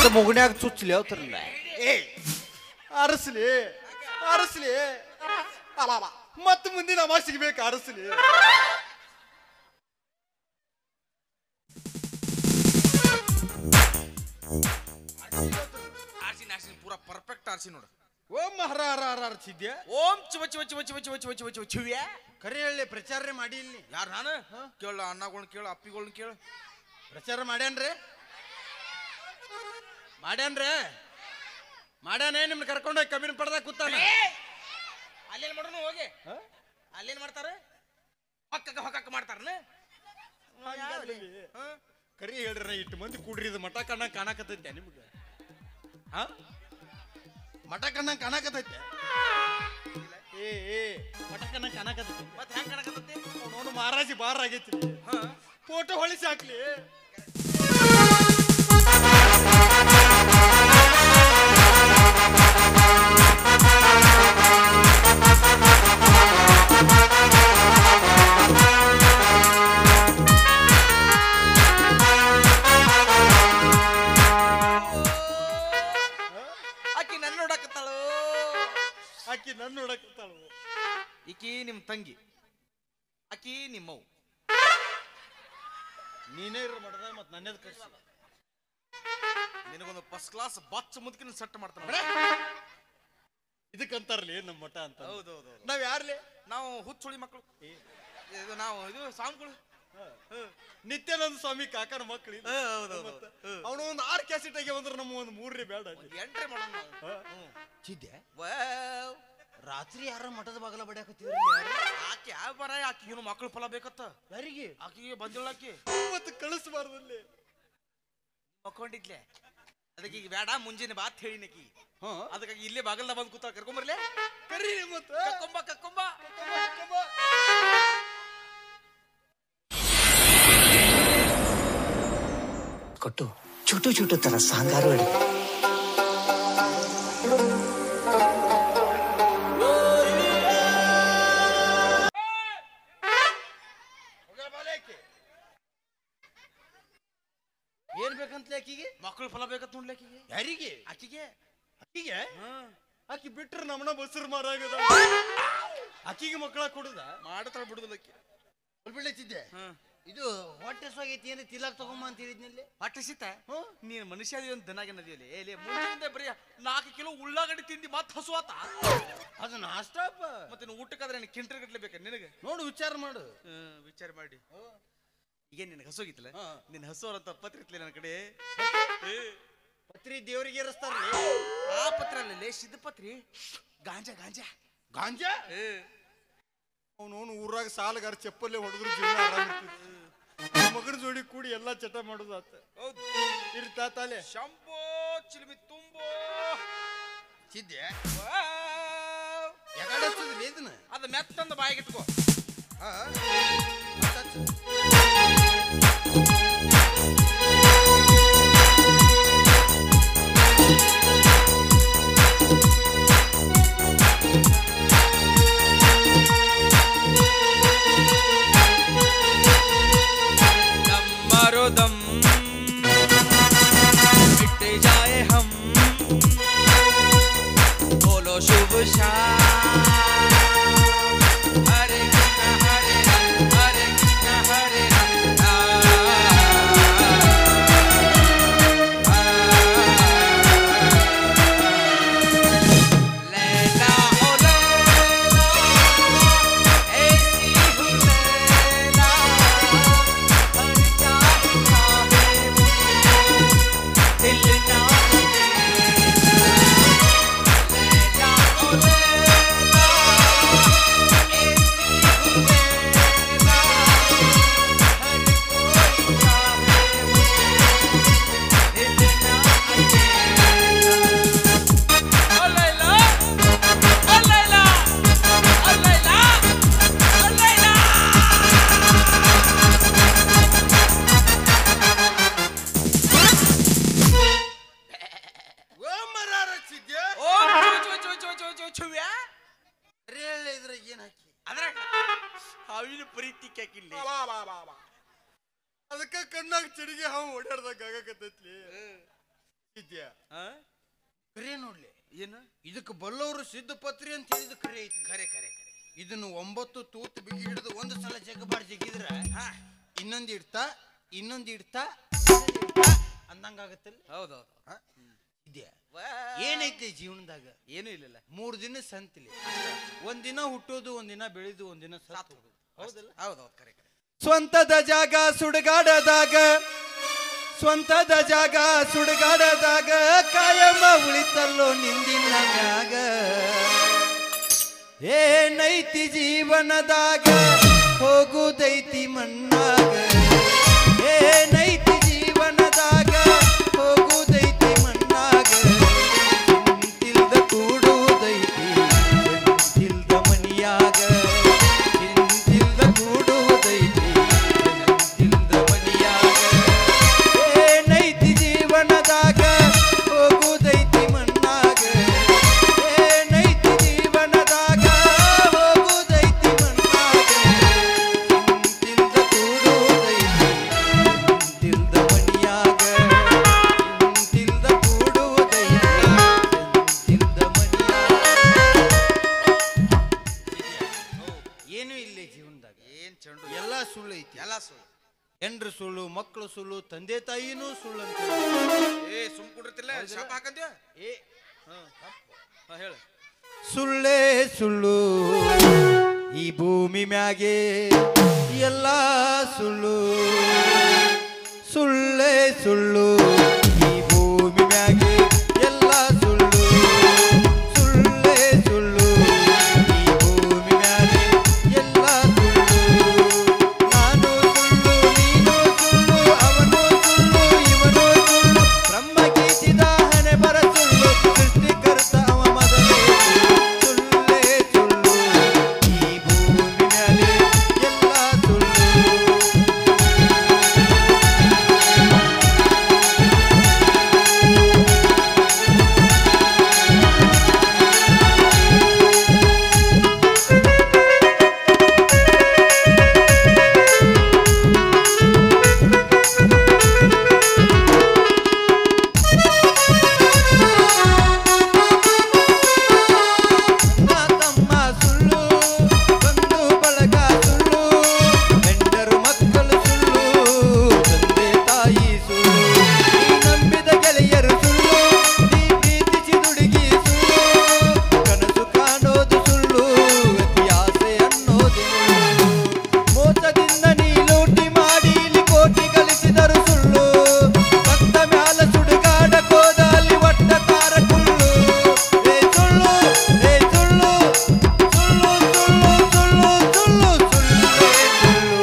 ಇದು ಮುಗುನ್ಯಾಗ ಚುಚ್ಚಲಿ ಅವತ್ರಲ್ಲ ಏ ಅರಸ್ಲಿ ಅರಸ್ಲಿ ಅಲ್ಲ ಮತ್ತೆ ಮುಂದಿನ ಅಮಾಸಿಗೆ ಬೇಕು ಅರಸ್ಲಿ ಪೂರಾ ಪರ್ಫೆಕ್ಟ್ ಆರ್ಸಿ ನೋಡು ಓಂ ಹರ ಹರ ಹರ ಅರ್ಸಿದ್ಯ ಓಂ ಚಿವ ಚಿವ ಚಿವ ಚಿವ ಚಿವ ಚಿವ ಚಿವ ಚಿವ ಚಿವ್ಯ ಕರೆ ಹೇಳಿ ಪ್ರಚಾರ ಮಾಡಿ ಇಲ್ಲಿ ಯಾರು ನಾನು ಕೇಳ ಅಣ್ಣಗಳ್ನ ಕೇಳು ಅಪ್ಪಿಗಳ್ನ ಕೇಳು ಪ್ರಚಾರ ಮಾಡ್ಯಾನ್ರಿ ಮಾಡ್ಯಾನೇ ನಿಮ್ನ ಕರ್ಕೊಂಡೋಗಿ ಕಬ್ಬಿನ ಪಡ್ದಾಗ ಕೂತಾನೆ ಅಲ್ಲೇನ್ ಮಾಡೋಣ ಹೋಗಿ ಅಲ್ಲೇನ್ ಮಾಡ್ತಾರ ಹೊಕ್ಕ ಹೊಕ್ಕ ಮಾಡ್ತಾರನ ಕರಿ ಹೇಳ್ರಿ ಇಟ್ಟು ಮಂದಿ ಕೂಡ್ರಿ ಇದು ಮಠ ಕಣ್ಣ ಕಾಣಕತ್ತೈತೆ ನಿಮ್ಗೆ ಹಾ ಮಠ ಕಣ್ಣ ಕಾಣಕತ್ತೈತೆ ಏ ಮಠ ಕಣ್ಣ ಕಾಣಕತ್ತೈತೆ ಮತ್ತೆ ಹೆಂಗ್ ಕಾಣಕತ್ತೈತಿ ನೋಡು ಮಹಾರಾಜಿ ಬಾರ್ ಆಗೈತಿ ಫೋಟೋ ಹೊಳಿಸಿ ಹಾಕ್ಲಿ ಈಕಿ ನಿಮ್ ತಂಗಿ ಆಕಿ ನಿಮ್ಮವ್ ನೀನೇ ಇರೋ ಮಠದ ಮತ್ ನನ್ನೇದ್ ಕರ್ಸಿ ನಿನಗೊಂದು ಫಸ್ಟ್ ಕ್ಲಾಸ್ ಬಚ್ಚ ಮುದುಕಿನ ಸೆಟ್ ಮಾಡ್ತಾನ ಇದಕ್ಕಂತಾರಲಿ ನಮ್ಮ ಮಠ ಅಂತ ಹೌದೌದು ನಾವ್ ಯಾರ್ಲಿ ನಾವು ಹುಚ್ಚುಳಿ ಮಕ್ಕಳು ಇದು ನಾವು ಇದು ಸ್ವಾಮಿಗಳು ನಿತ್ಯಾನಂದ ಸ್ವಾಮಿ ಕಾಕನ ಮಕ್ಕಳು ಅವನು ಒಂದು 6 ಕ್ಯಾಸೆಟ್ ಆಗಿ ಅಂದ್ರೆ ನಮ್ಮ ಒಂದು 3 ಬೇಡ ಎಂಟ್ರಿ ಮಾಡೋಣ ಚಿದ್ದೆ ರಾತ್ರಿ ಯಾರ ಮಠದ ಬಾಗಲ ಬಡಿಯಾಕತ್ತಿದ್ರಿ ಆಕೆ ಯಾವ ಬರ ಆಕಿ ಏನು ಮಕ್ಕಳು ಫಲ ಬೇಕತ್ತ ಯಾರಿಗೆ ಆಕಿಗೆ ಬಂದಿಲ್ಲ ಆಕಿ ಮತ್ತೆ ಕಳಿಸಬಾರ್ದಲ್ಲಿ ಮಕ್ಕೊಂಡಿದ್ಲೆ ಅದಕ್ಕೆ ಈಗ ಬೇಡ ಮುಂಜಾನೆ ಬಾತ್ ಹೇಳಿನಕಿ ಅದಕ್ಕಾಗಿ ಇಲ್ಲೇ ಬಾಗಲ್ದ ಬಂದು ಕೂತ ಕರ್ಕೊಂಬರ್ಲೆ ಕರೀ ಮತ್ತೆ ಕಕ್ಕೊಂಬ ಕೊಟ್ಟು ಚೂಟು ಚೂಟು ತರ ಸಾಂಗಾರು ಅಡಿ ಏನ್ ಬೇಕಂತ ಆಕಿಗೆ ಮಕ್ಕಳು ಫಲ ಬೇಕಂತ ನೋಡ್ಲಿ ಆಕಿಗೆ ಯಾರಿಗೆ ಆಕಿಗೆ ಆಕಿಗೆ ಆಕಿ ಬಿಟ್ರೆ ನಮ್ಮನ ಬಸರು ಮಾರಾಗದ ಆಕಿಗೆ ಮಕ್ಕಳ ಕೊಡುದ ಮಾಡತಾಳ ಬಿಡುದಿಲ್ಲ ಆಕಿ ಬಿಡ್ಲಿಚ್ಚಿದ್ದೆ ಇದು ಹೊಟ್ಟೆ ಸೋಗೈತಿ ಏನು ತಿಲಾಕ್ ತಗೊಂಬ ಅಂತ ಹೇಳಿದ್ನಲ್ಲಿ ಹೊಟ್ಟೆ ಸಿತ ನೀನ್ ಮನುಷ್ಯ ಒಂದು ದನಾಗೇನದಿಯಲ್ಲಿ ಏಲಿ ಮುಂದೆ ಬರೀ 4 ಕಿಲೋ ಉಳ್ಳಾಗಡ್ಡಿ ತಿಂದಿ ಮತ್ ಹಸುವಾತ ಅದು ನಾಷ್ಟಪ್ಪ ಮತ್ತೆ ನೀನು ಊಟಕ್ಕಾದ್ರೆ ಕಿಂಟರ್ ಗಟ್ಲೆ ಬೇಕಾ ನಿನಗೆ ನೋಡು ವಿಚಾರ ಮಾಡು ವಿಚಾರ ಮಾಡಿ ಈಗ ನಿನಗೆ ಹಸುಗಿತ್ತಲ್ಲ ನಿನ್ನ ಹಸುವರಂತ ಪತ್ರಿ ಇತ್ಲಿ ನನ್ನ ಕಡೆ ಪತ್ರಿ ದೇವರಿಗೆ ಏರಿಸ್ತಾರಲ್ಲ ಆ ಪತ್ರ ಅಲ್ಲೇ ಸಿದ್ಧ ಪತ್ರಿ ಗಾಂಜಾ ಗಾಂಜಾ ಗಾಂಜಾ ಅವನು ಊರಾಗ ಸಾಲಗಾರ ಚಪ್ಪಲ್ಲೇ ಹೊಡೆದ್ರು ಜೀವನ ಆರಾಮಿರ್ತಿತ್ತು ಮಗನ ಜೋಡಿ ಕೂಡಿ ಎಲ್ಲಾ ಚಟ ಮಾಡುದು ಆತ ಹೌದು ಇರ್ತಾ ತಾಲೆ ಶಂಭೋ ಚಿಲ್ಮಿ ತುಂಬೋ ಚಿದ್ದೆ ಯಾಕಡೆ ಹಚ್ಚದ್ರಿ ಇದನ್ನ ಅದು ಮೆತ್ತಂದ ಬಾಯಿಗೆ ಇಟ್ಕೋ दम मिट जाए हम बोलो शुभ शाम हरे कृष्ण हरे कृष्ण हरे लैला ओ लैला ऐसी हूँ लैला ಅದಕ್ಕ ಕಣ್ಣಾಗ ಚಡಿಗೆ ಹಾವು ಓಡಾಡ್ದಾಗ ಆಗಾಕತ್ತೈತ್ಲಿ ಇದ್ಯಾ ಕರೆ ನೋಡ್ಲಿ, ಏನು ಇದಕ್ಕೆ ಬಲ್ಲವರು ಸಿದ್ಧಪತ್ರಿ ಅಂತ ಹೇಳಿದ ಕರೆ ಐತಿ. ಖರೆ ಖರೆ ಖರೆ. ಇದನ್ನು 9 ತೂತು ಬಿಗಿ ಹಿಡಿದು ಒಂದು ಸಲ ಜಗಬಾಡ್ ಜಗಿದ್ರ ಇನ್ನೊಂದು ಇಡ್ತಾ ಅಂದಂಗಾಗತ್ತಲ್ಲ. ಹೌದೌದು ಇದ್ಯಾ ಏನೈತಿ ಜೀವನದಾಗ? ಏನು ಇಲ್ಲ. 3 ದಿನ ಸಂತಿಲಿ, ಒಂದಿನ ಹುಟ್ಟೋದು, ಒಂದಿನ ಬೆಳೆದು, ಒಂದಿನ ಸತ್ತು ಹೋಗೋದು. ಹೌದಲ್ಲ? ಹೌದೌದು ಕರೆ ಕರೆ. ಸ್ವಂತದ ಜಾಗ ಸುಡುಗಾಡದಾಗ ಕಾಯಮ್ಮ ಉಳಿತಲ್ಲೋ ನಿಂದಿನ ಮ್ಯಾಗ. ಏನೈತಿ ಜೀವನದಾಗ ಹೋಗುದೈತಿ ಮಣ್ಣಾಗ. ಏನೈತಿ ಜೀವನದಾಗ ಹೋಗುದೈತಿ ಮಣ್ಣಾಗ. ಚಿಂತಿಲ್ದ ಕೂಡುವುದೈತಿ ಚಿಂತಿಲ್ದ ಮನಿಯಾಗ. ಚಿಂತಿಲ್ದ ಕೂಡುವುದೈತಿ ಚಿಂತಿಲ್ದ ಮನಿಯಾಗ. ಏನೈತಿ ಜೀವನದಾಗ ಹೋಗುದೈತಿ ಮಣ್ಣಾಗ. ಏನೈತಿ ಜೀವನದಾಗ ಹೋಗುದೈತಿ ಮಣ್ಣಾಗ. ಚಿಂತಿಲ್ದ ಕೂಡುವುದೈತಿ ಚಿಂತಿಲ್ದ ಮನಿಯಾಗ. ಚಿಂತಿಲ್ದ ಕೂಡುವುದೈತಿ ಚಿಂತಿಲ್ದ ಮನಿಯಾಗ. ಏನು ಇಲ್ಲ ಜೀವನದಾಗ, ಏನ್ ಚಂಡು ಎಲ್ಲಾ ಸುಳ್ಳು ಐತಿ. ಎಲ್ಲ ಸುಳ್ಳು. ಹೆಂಡ್ರು ಸುಳ್ಳು, ಮಕ್ಕಳು ಸುಳ್ಳು, ತಂದೆ ತಾಯಿನೂ ಸುಳ್ಳು ಅಂತ. ಸುಮ್ ಕುಡಿರ್ತಿಲ್ಲ ಶಾಪ ಹಾಕಂದ್ಯ. ಹೇಳು. ಸುಳ್ಳೇ ಸುಳ್ಳು ಈ ಭೂಮಿ ಮ್ಯಾಗೆ ಎಲ್ಲ ಸುಳ್ಳು. ಸುಳ್ಳೇ ಸುಳ್ಳು ಈ ಭೂಮಿ ಮ್ಯಾಗೆ ಎಲ್ಲ ಸುಳ್ಳು. ಸುಳ್ಳೇ ಸುಳ್ಳು ಈ ಭೂಮಿ ಮ್ಯಾಗೆ ಎಲ್ಲ ಸುಳ್ಳು. ನಾನು ಸುಳ್ಳು, ನೀನು ಸುಳ್ಳು, ಅವನು ಸುಳ್ಳು, ಇವನು ಸುಳ್ಳು. ಬ್ರಹ್ಮ ಗೀಚಿದ ಹಣೆ ಬರ ಸುಳ್ಳು, ಸೃಷ್ಟಿಕರ್ತ ಅವ ಮೊದಲೇ ಸುಳ್ಳು. ಸುಳ್ಳೇ ಸುಳ್ಳು ಈ ಭೂಮಿ ಮ್ಯಾಲೆ ಎಲ್ಲ ಸುಳ್ಳು. ಅಣ್ಣ ತಮ್ಮ ಸುಳ್ಳು, ಬಂಧು ಬಳಗ ಸುಳ್ಳು, ಹೆಂಡರು ಮಕ್ಕಳು ಸುಳ್ಳು, ತಂದೆ ತಾಯಿ ಸುಳ್ಳು, ನೀ ನಂಬಿದ ಗೆಳೆಯರು ಸುಳ್ಳು, ನೀ ಪ್ರೀತಿಸಿದ ಹುಡುಗಿ ಸುಳ್ಳು, ಕನಸು ಕಾಣೋದು ಸುಳ್ಳು, ಅತಿ ಆಸೆ ಅನ್ನೋದು ಸುಳ್ಳು, ಮೋಸದಿಂದ ನೀ ಲೂಟಿ ಮಾಡಿ ಇಲ್ಲಿ ಕೋಟಿ ಗಳಿಸಿದರು ಸುಳ್ಳು, ಭಕ್ತ ಮ್ಯಾಲ ಸುಡುಗಾಡ ಕೋದಲ್ಲಿ ಒಟ್ಟ ತಾರ ಕುಳ್ಳು. ಏ ಸುಳ್ಳು, ಏ ಸುಳ್ಳು, ಸುಳ್ಳು ಸುಳ್ಳು ಸುಳ್ಳು ಸುಳ್ಳು ಸುಳ್ಳೇ ಸುಳ್ಳು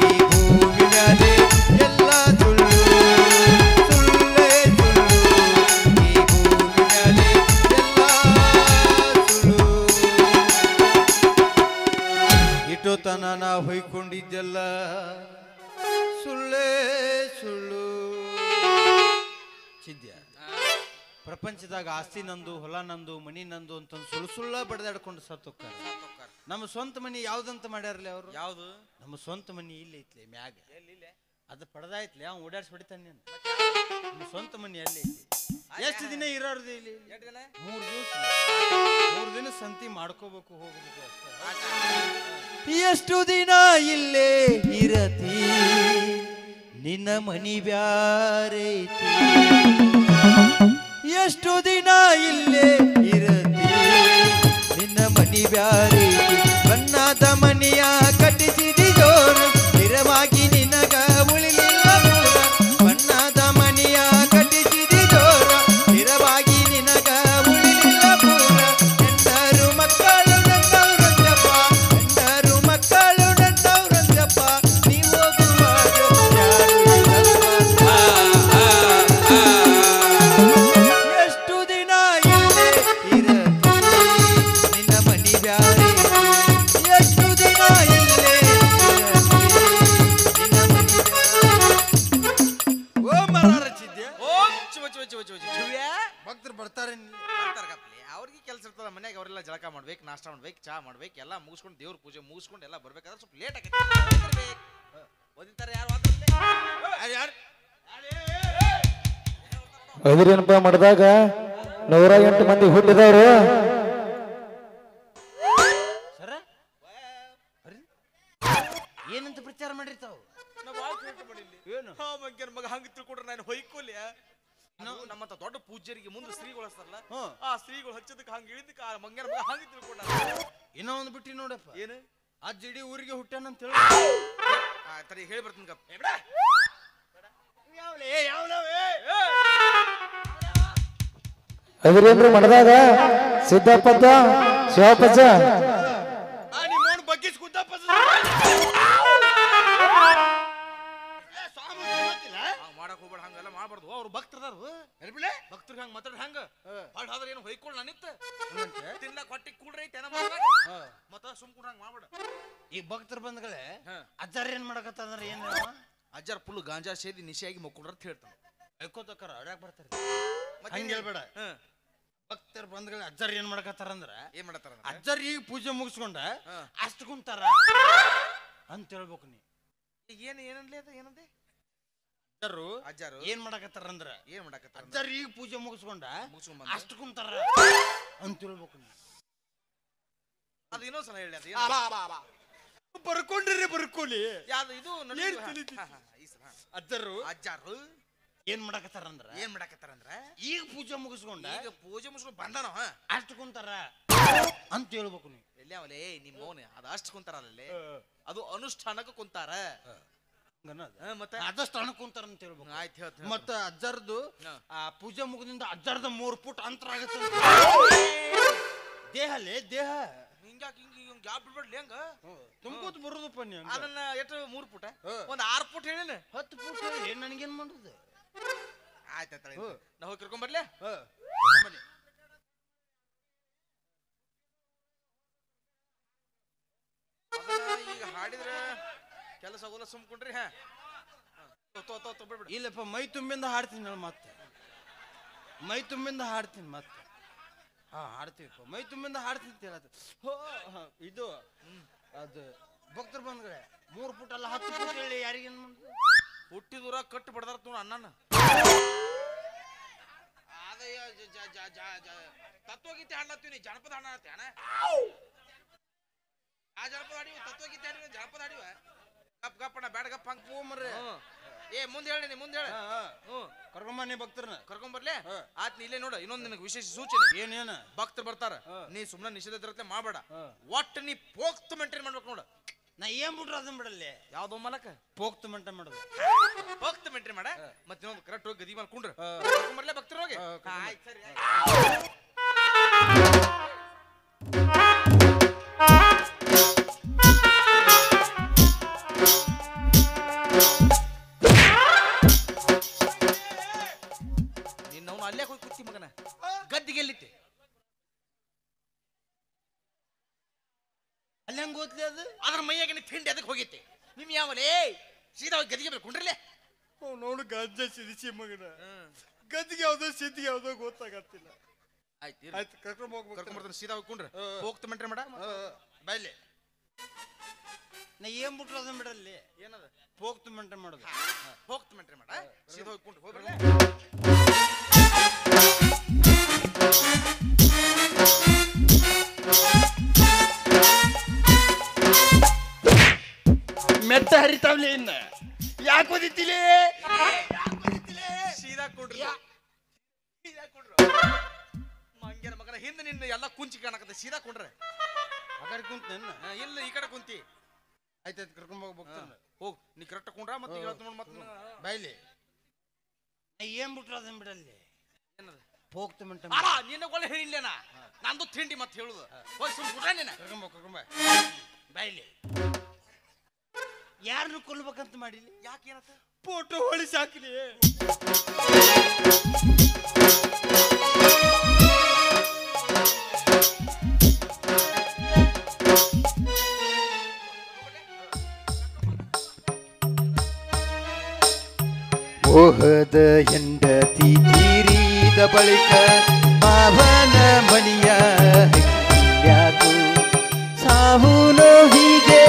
ಈ ಭೂಮಿ ಮ್ಯಾಲೆ ಎಲ್ಲ ಸುಳ್ಳು. ಸುಳ್ಳೇ ಸುಳ್ಳು ಈ ಭೂಮಿ ಮ್ಯಾಲೆ ಎಲ್ಲ ಸುಳ್ಳು. ಇಟೋತನ ನಾ ಹೊಯ್ಕೊಂಡಿದ್ದೆಲ್ಲ ಸುಳ್ಳೇ ಸುಳ್ಳು. ಚಿದ್ಯ ಪ್ರಪಂಚದಾಗ ಆಸ್ತಿ ನಂದು, ಹೊಲ ನಂದು, ಮನಿ ನಂದು ಅಂತ ಸುಳ್ಳ ಬಡ್ದಾಡ್ಕೊಂಡು ಸತ್ತೋಕ್ಕಾರ. ನಮ್ಮ ಸ್ವಂತ ಮನಿ ಯಾವ್ದಂತ ಮಾಡ್ಯಾರಲ್ಲ ಅವರು? ಯಾವ್ದು? ನಮ್ಮ ಸ್ವಂತ ಮನಿ ಇಲ್ಲಿ ಐತ್ಲಿ ಮ್ಯಾಗ. ಅದು ಪಡೆದಾಯ್ತ್ಲಿ ಅವ್ನು ಓಡಾಡ್ಸಿ ಹೊಡಿತಾನೆ ನೀನು. ನಮ್ಮ ಸ್ವಂತ ಮನಿ ಅಲ್ಲಿ ಐತಿ. ಎಷ್ಟು ದಿನ ಇರೋರ್ದು ಇಲ್ಲಿ? 3 ದಿವಸ. 3 ದಿನ ಸಂತಿ ಮಾಡ್ಕೋಬೇಕು, ಹೋಗ್ಬೇಕು ಅಷ್ಟೇ. ಎಷ್ಟು ದಿನ ಇಲ್ಲೇ ಇರತಿ ನಿನ್ನ ಮನಿ ಬ್ಯಾರೈತಿ. ಎಷ್ಟು ದಿನ ಇಲ್ಲೇ ಇರತಿ ನಿನ್ನ ಮನಿ ಬ್ಯಾರೈತಿ. ಬಣ್ಣದ ಮನೆಯ ಕಟ್ಟಿಸಿದಿ ಜೋರು, ಸ್ಥಿರವಾಗಿ ನಿನಗ ಉಳಿಲಿಲ್ಲ ಮೂರ. ಬಣ್ಣದ ಮನೆಯ ಕಟ್ಟಿಸಿದಿ ಜೋರ, ಸ್ಥಿರವಾಗಿ ನಿನಗ ಉಳಿಲಿಲ್ಲ ಮೂರ. ಹೆಂಡರು ಮಕ್ಕಳು ನನ್ನವ್ರಂದಪ್ಪ, ಹೆಂಡರು ಮಕ್ಕಳು ನನ್ನವ್ರಂದಪ್ಪ, ನೀ ಹೋಗುವಾಗ ಯಾರು ಇಲ್ಲಪ್ಪ. ಎಷ್ಟು ದಿನ ಇಲ್ಲೇ ಇರತಿ ನಿನ್ನ ಮನಿ ಬ್ಯಾರೈತಿ. ಎಷ್ಟು ದಿನ ಇಲ್ಲೇ ಇರತಿ ನಿನ್ನ ಮನಿ ಬ್ಯಾರೈತಿ. ಓ ಮರಾರ ಚಿದ್ಯ, ಓಂ ಚುವ ಚುವ ಚುವ ಚುವ ಚುವ್ಯಾ. ಭಕ್ತರು ಬರ್ತಾರೆ. ಬರ್ತಾರಕಪ್ಲಿ, ಅವ್ರಿಗೆ ಕೆಲಸ ಇರ್ತದ ಮನ್ಯಾಗ. ಅವರೆಲ್ಲ ಜಳಕ ಮಾಡ್ಬೇಕು, ನಾಷ್ಟ ಮಾಡ್ಬೇಕು, ಚಾ ಮಾಡ್ಬೇಕು, ಎಲ್ಲ ಮುಗಿಸ್ಕೊಂಡು ದೇವ್ರ ಪೂಜೆ ಮುಗಿಸ್ಕೊಂಡು ಎಲ್ಲ ಬರ್ಬೇಕಾದ್ರೆ ಸ್ವಲ್ಪ ಲೇಟ್ ಆಗೈತೆ. ಓದಿತಾರೆ ಯಾರು? ಯಾರು ಅದ್ರೇನಪ್ಪ ಮಾಡಿದಾಗ 108 ಮಂದಿ ಹುಟ್ಟಿದವರು ಸರ ಏನಂತ ಪ್ರಚಾರ ಮಾಡಿರ್ತಾವ ಏನು ಮಂಗ್ಯನ ಮಗ ಹಂಗ ತಿಳ್ಕೊಂಡ್ರೆ ನಾನು ಹೊಯ್ಕೊಲ್ಯ ನಮ್ಮಂತ ದೊಡ್ಡ ಪೂಜ್ಯರಿಗೆ ಮುಂದೆ ಶ್ರೀಗಳು ಹಚ್ತಾರಲ್ಲ ಆ ಶ್ರೀಗಳು ಹಚ್ಚದಕ್ಕೆ ಹಂಗ ಇಳಿದಕ್ಕೆ ಆ ಮಂಗ್ಯನ ಮಗ ಹಂಗ ತಿಳ್ಕೊಂಡ ಇನ್ನೂ ಒಂದು ಬಿಟ್ಟಿ ನೋಡಪ್ಪ ಏನು ಅಜ್ಜ ಇಡೀ ಊರಿಗೆ ಹುಟ್ಟಾನಂತ ಹೇಳಿ ತರ ಹೇಳಿ ಬರ್ತೀನಿ ಕಪ್ಪ ಅದ್ರೇನ್ರಿ ಮಾಡಿದಾಗ ಸಿದ್ದಪ್ಪಜ್ಜ ಶಿವಪ್ಪಜ್ಜ ನಿಮ್ಮವನು ಬಗ್ಗಿಸ್ ಗುದ್ದಪ್ಪ ಮಾಡಕ್ ಹೋಗ್ಬೇಡ ಹಂಗೆಲ್ಲ ಮಾಡ್ಬಾರ್ದು ಅವ್ರು ಭಕ್ತರದಾರು ಭಕ್ತರಿಗೆ ಹಂಗ ಮಾತಾಡ ಹಂಗ ಹಾಳ್ ಆದ್ರೆ ಏನು ಹೊಯ್ಕೊಳ್ಳ ನಾನಿತ್ತ ತಿನ್ನ ಕೊಟ್ಟಿ ಕೂಡ್ರೈ ತೆನ ಮತ್ತ ಸುಮ್ ಕೂಡ ಹಂಗ ಮಾಡ್ಬೇಡ ಈ ಭಕ್ತರು ಬಂದ್ಗಳೇ ಅಜ್ಜಾರ ಏನ್ ಮಾಡಕತ್ತಂದ್ರ ಏನ್ ಅಜ್ಜಾರ್ ಫುಲ್ ಗಾಂಜಾ ಸೇದಿ ನಿಶೆಯಾಗಿ ಮಕ್ಕೊಂಡ್ರ ಅಂತ ಹೇಳ್ತಾನೆ ಐಕೋತಕ್ಕಾರ ಅಡ್ಯಾಕ್ ಬರ್ತಾರೆ ಹಂಗ ಹೇಳ್ಬೇಡ ಭಕ್ತರು ಬಂದ್ಗಳೇ ಅಜ್ಜಾರ ಏನ್ ಮಾಡಕತ್ತಾರಂದ್ರ ಏನ್ ಮಾಡತ್ತಾರ ಅಜ್ಜಾರ ಈಗ ಪೂಜೆ ಮುಗಿಸ್ಕೊಂಡ ಅಷ್ಟ ಕುಂತಾರ ಅಂತ ಹೇಳ್ಬೇಕು ನೀ ಏನ್ ಏನನ್ಲೇ ಅದು ಏನಂದೆ ಅಜ್ಜಾರು ಏನ್ ಮಾಡಕತ್ತಾರಂದ್ರ ಏನ್ ಮಾಡಕತ್ತಾರ ಅಜ್ಜಾರ ಈಗ ಪೂಜೆ ಮುಗಿಸ್ಕೊಂಡ ಅಷ್ಟ ಕುಂತಾರ ಅಂತ ಹೇಳ್ಬೇಕು ನೀ ಅದು ಇನ್ನೊಂದ್ಸಲ ಹೇಳಿ ಅದು ಬರ್ಕೊಂಡ್ರಿ ಬರ್ಕೋಲಿ ಯಾವ್ದು ಇದು ಅಜ್ಜಾರು ಏನ್ ಮಾಡಕತ್ತಾರಂದ್ರ ಈಗ ಪೂಜೆ ಮುಗಿಸ್ಕೊಂಡ ಈಗ ಪೂಜೆ ಮುಗಿಸ್ಕೊಂಡು ಬಂದಾನ ಅಷ್ಟ ಕುಂತಾರ ಅಂತ ಹೇಳ್ಬೇಕು ನೀ ಎಲ್ಲಿ ಅವಲೇ ನಿಮ್ಮ ಮೌನ ಅದು ಅಷ್ಟು ಕುಂತಾರಲ್ಲೇ ಅದು ಅನುಷ್ಠಾನಕ್ಕೆ ಕುಂತಾರ ಮತ್ತೆ ಅದಷ್ಟು ಹಣ ಕುಂತಾರ ಅಂತ ಹೇಳ್ಬೇಕು ಆಯ್ತು ಹೇಳ್ತೀನಿ ಮತ್ತ ಅಜ್ಜಾರ್ದು ಆ ಪೂಜೆ ಮುಗಿದಿಂದ ಅಜ್ಜಾರ್ದ 3 ಫುಟ್ ಅಂತರ ಆಗತ್ತ ದೇಹಲೇ ದೇಹ ಹಿಂಗ್ಯಾಕ ಹಿಂಗ ಗ್ಯಾಪ್ ಬಿಡ್ಬೇಡ್ಲಿ ಹಂಗ ತುಂಬ್ಕೋತ ಬರುದಪ್ಪ ನೀ ಅದನ್ನ ಎಷ್ಟು 3 ಫುಟ್ ಒಂದ್ 6 ಫುಟ್ ಹೇಳಿನ 10 ಫುಟ್ ಹೇಳಿ ನನಗೇನ್ ಮಾಡುದು ಆಯ್ತಾಯ್ತ ನಾ ಹೋಗಿ ಕರ್ಕೊಂಬರ್ಲೆ ಬನ್ನಿ ಈಗ ಹಾಡಿದ್ರೆ ಕೆಲಸ ಆಗೋಲ್ಲ ಸುಮ್ಕೊಂಡ್ರಿ ಇಲ್ಲಪ್ಪ ಮೈ ತುಂಬಿಂದ ಹಾಡ್ತೀನಿ ಹೇಳ ಮತ್ತೆ ಮೈ ತುಂಬಿಂದ ಹಾಡ್ತೀನಿ ಮತ್ತೆ ಹಾಡ್ತೀವಿಪ್ಪ ಮೈ ತುಂಬಿಂದ ಹಾಡ್ತೀನಿ ಅಂತ ಹೇಳತ್ತೆ ಇದು ಅದು ಭಕ್ತರು ಬಂದ್ರೆ 3 ಫುಟ್ ಅಲ್ಲ 10 ಫುಟ್ ಹೇಳಿ ಯಾರಿಗೇನ್ ಮಾಡುದು ಹುಟ್ಟಿದೂರ ಕಟ್ಟು ಬಡ್ದಾರ ನೋಡ ಅಣ್ಣನ ತತ್ವಗೀತೆ ಹಾಡ್ಲತ್ತೀವಿ ಜನಪದ ಹಾಡತ್ತಿ ಅಣ್ಣ ಆ ಜನಪದ ಹಾಡಿವ ತತ್ವಗೀತೆ ಹಾಡಿವ ಜನಪದ ಹಾಡಿವ ಗಪ್ ಗಪ್ಪಣ್ಣ ಬ್ಯಾಡ ಗಪ್ ಹಂಗ ಮರ್ರಿ ಏ ಮುಂದೆ ಹೇಳಿ ನೀ ಮುಂದೆ ಹೇಳಿ ಕರ್ಕೊಂಬನ್ನಿ ಭಕ್ತರನ್ನ ಕರ್ಕೊಂಬರ್ಲೆ ಆತ್ ಇಲ್ಲೇ ನೋಡ ಇನ್ನೊಂದು ನಿನಗೆ ವಿಶೇಷ ಸೂಚನೆ ಏನೇನ ಭಕ್ತರು ಬರ್ತಾರ ನೀ ಸುಮ್ನೆ ನಿಷೇಧ ಇರತ್ತೆ ಮಾಡಬೇಡ ಒಟ್ಟು ನೀ ಪೋಕ್ತ್ ಮೇಂಟೈನ್ ಮಾಡ್ಬೇಕು ನೋಡ ನಾ ಏನ್ ಬಿಟ್ರು ಅದನ್ನ ಬಿಡಲ್ಲಿ ಯಾವ್ದೋ ಮಲಕ ಪೋಕ್ತ್ ಮೇಂಟೈನ್ ಮಾಡೋದು ಪೋಕ್ತ್ ಮೇಂಟೈನ್ ಮಾಡ ಮತ್ತೆ ಇನ್ನೊಂದು ಕರೆಕ್ಟ್ ಹೋಗಿ ಗದಿ ಮೇಲೆ ಕುಂಡ್ರ ಕರ್ಕೊಂಬರ್ಲೆ ಭಕ್ತರು ಹೋಗಿ ಆಯ್ತು ಸರಿ ಅಲ್ಲೇ ಹೋಗಿ ಕುತ್ತಿ ಮಗನ ಗದ್ದಿಗೆ ಎಲ್ಲಿತ್ತೆ ಅಲ್ಲಿ ಹೆಂಗ್ ಓದ್ಲಿ ಅದು ಅದ್ರ ಮೈಯಾಗ ತಿಂಡಿ ಅದಕ್ಕೆ ಹೋಗಿತ್ತೆ ನಿಮ್ ಯಾವಲೇ ಸೀದಾ ಹೋಗಿ ಗದಿಗೆ ಬೇಕು ಕುಂಡ್ರಲ್ಲೇ ನೋಡು ಗಜ್ಜ ಸಿದಿಸಿ ಮಗನ ಗದ್ದಿಗೆ ಯಾವ್ದೋ ಸಿದ್ದಿಗೆ ಯಾವ್ದೋ ಗೊತ್ತಾಗತ್ತಿಲ್ಲ ಆಯ್ತು ಕರ್ಕೊಂಡ್ಬರ್ತಾನೆ ಸೀದಾ ಹೋಗಿ ಕುಂಡ್ರ ಹೋಗ್ತ ಮೆಂಟ್ರೆ ಮಾಡ ಬೈಲಿ ನಾ ಏನ್ ಬಿಟ್ರು ಅದನ್ನ ಬಿಡಲ್ಲಿ ಏನದ ಹೋಗ್ತು ಮೆಂಟೈನ್ ಮಾಡೋದು ಹೋಗ್ತ ಮೆಂಟ್ರೆ ಮಾಡ ಸೀದಾ ಹೋಗಿ ಕುಂಡ್ರ ಹೋಗ್ಬರ್ಲೆ ಮೆಟ್ಟ ಹರಿತಾವ್ಲಿ ಇನ್ನ ಯಾಕೆ ಓದಿತ್ತಿಲಿ ಸೀದಾ ಕುಂಡ್ರಿ ಸೀದಾ ಕುಂಡ್ರು ಮಂಗ್ಯನ ಮಗನ ಹಿಂದೆ ನಿನ್ನ ಎಲ್ಲ ಕುಂಚಿ ಕಾಣಕತ್ತೆ ಸೀದಾ ಕುಂಡ್ರೆ ಆ ಕಡೆ ಕುಂತ ಇಲ್ಲ ಈ ಕಡೆ ಕುಂತಿ ಆಯ್ತಾಯ್ತು ಕರ್ಕೊಂಡ್ ಹೋಗ್ಬೇಕು ಹೋಗ್ ನೀ ಕರೆಕ್ಟ್ ಕುಂಡ್ರ ಮತ್ತೆ ಹೇಳ್ತ ನೋಡ್ ಮತ್ತೆ ಬೈಲಿ ನಾ ಏನ್ ಬಿಟ್ರು ಅದನ್ನ ಬಿಡಲ್ಲಿ ಏನದ ಹೋಗ್ತು ಮೆಂಟೈನ್ ಅಲ್ಲ ನಿನ್ನ ಒಳ್ಳೆ ಹೇಳಿಲ್ಲೇನ ನಂದು ತಿಂಡಿ ಮತ್ತೆ ಹೇಳುದು ಹೋಗಿ ಸುಮ್ ಕುಡ್ರ ನೀನ ಕರ್ಕೊಂಬ ಬೈಲಿ ಯಾರನ್ನು ಕೊಲ್ಬೇಕಂತ ಮಾಡಿಲಿ ಯಾಕೆ ಏನತ್ತ ಫೋಟೋ ಹೊಳಿ ಸಾಕ್ಲಿ ಮೋಹದ ಹೆಂಡತಿ ತೀರಿದ ಬಳಿಕ ಮಾವನ ಮನಿಯ ಯಾಕು ಸಾವುನೋ ಹೀಗೆ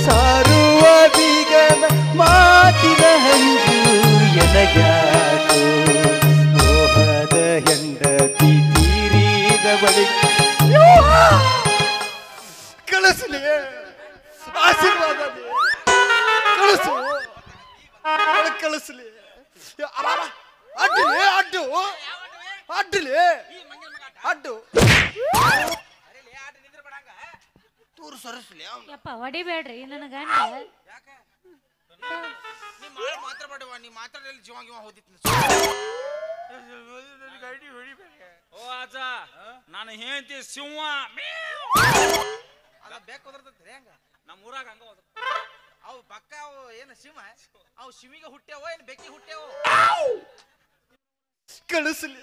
ಸಾರುವ ಬೀಗನ ಮಾತಿನ ಹಂಗು ಎನಗ್ಯಾಕು ಮೋಹದ ಅಡ್ಡಲಿ ಅಡ್ಡು ಅಡ್ಡಲಿ ಅಡ್ಡು ತೂರು ಸರಿಸ್ಲಿ ಯಪ್ಪ ಹೊಡಿಬೇಡ್ರಿ ನನ್ನ ಗಂಡ ನೀ ಮಾತಾಡ್ಬೇಡವ ನೀ ಮಾತಾಡಲಿ ಜೀವ ಗಿವ ಹೋದಿತ್ತು ಓ ಅಜ್ಜ ನಾನು ಹೇಳ್ತಿ ಸಿಂಹ ಅಲ್ಲ ಬೇಕು ಹೋದ್ರತೈತಿ ಹೆಂಗ ನಮ್ಮ ಊರಾಗ ಹಂಗ ಹೋದ್ರ ಅವು ಪಕ್ಕ ಅವು ಏನು ಸಿಂಹ ಅವು ಶಿವಿಗೆ ಹುಟ್ಟ್ಯಾವೋ ಏನು ಬೆಕ್ಕಿ ಹುಟ್ಟ್ಯಾವೋ ಕಳಿಸ್ಲಿ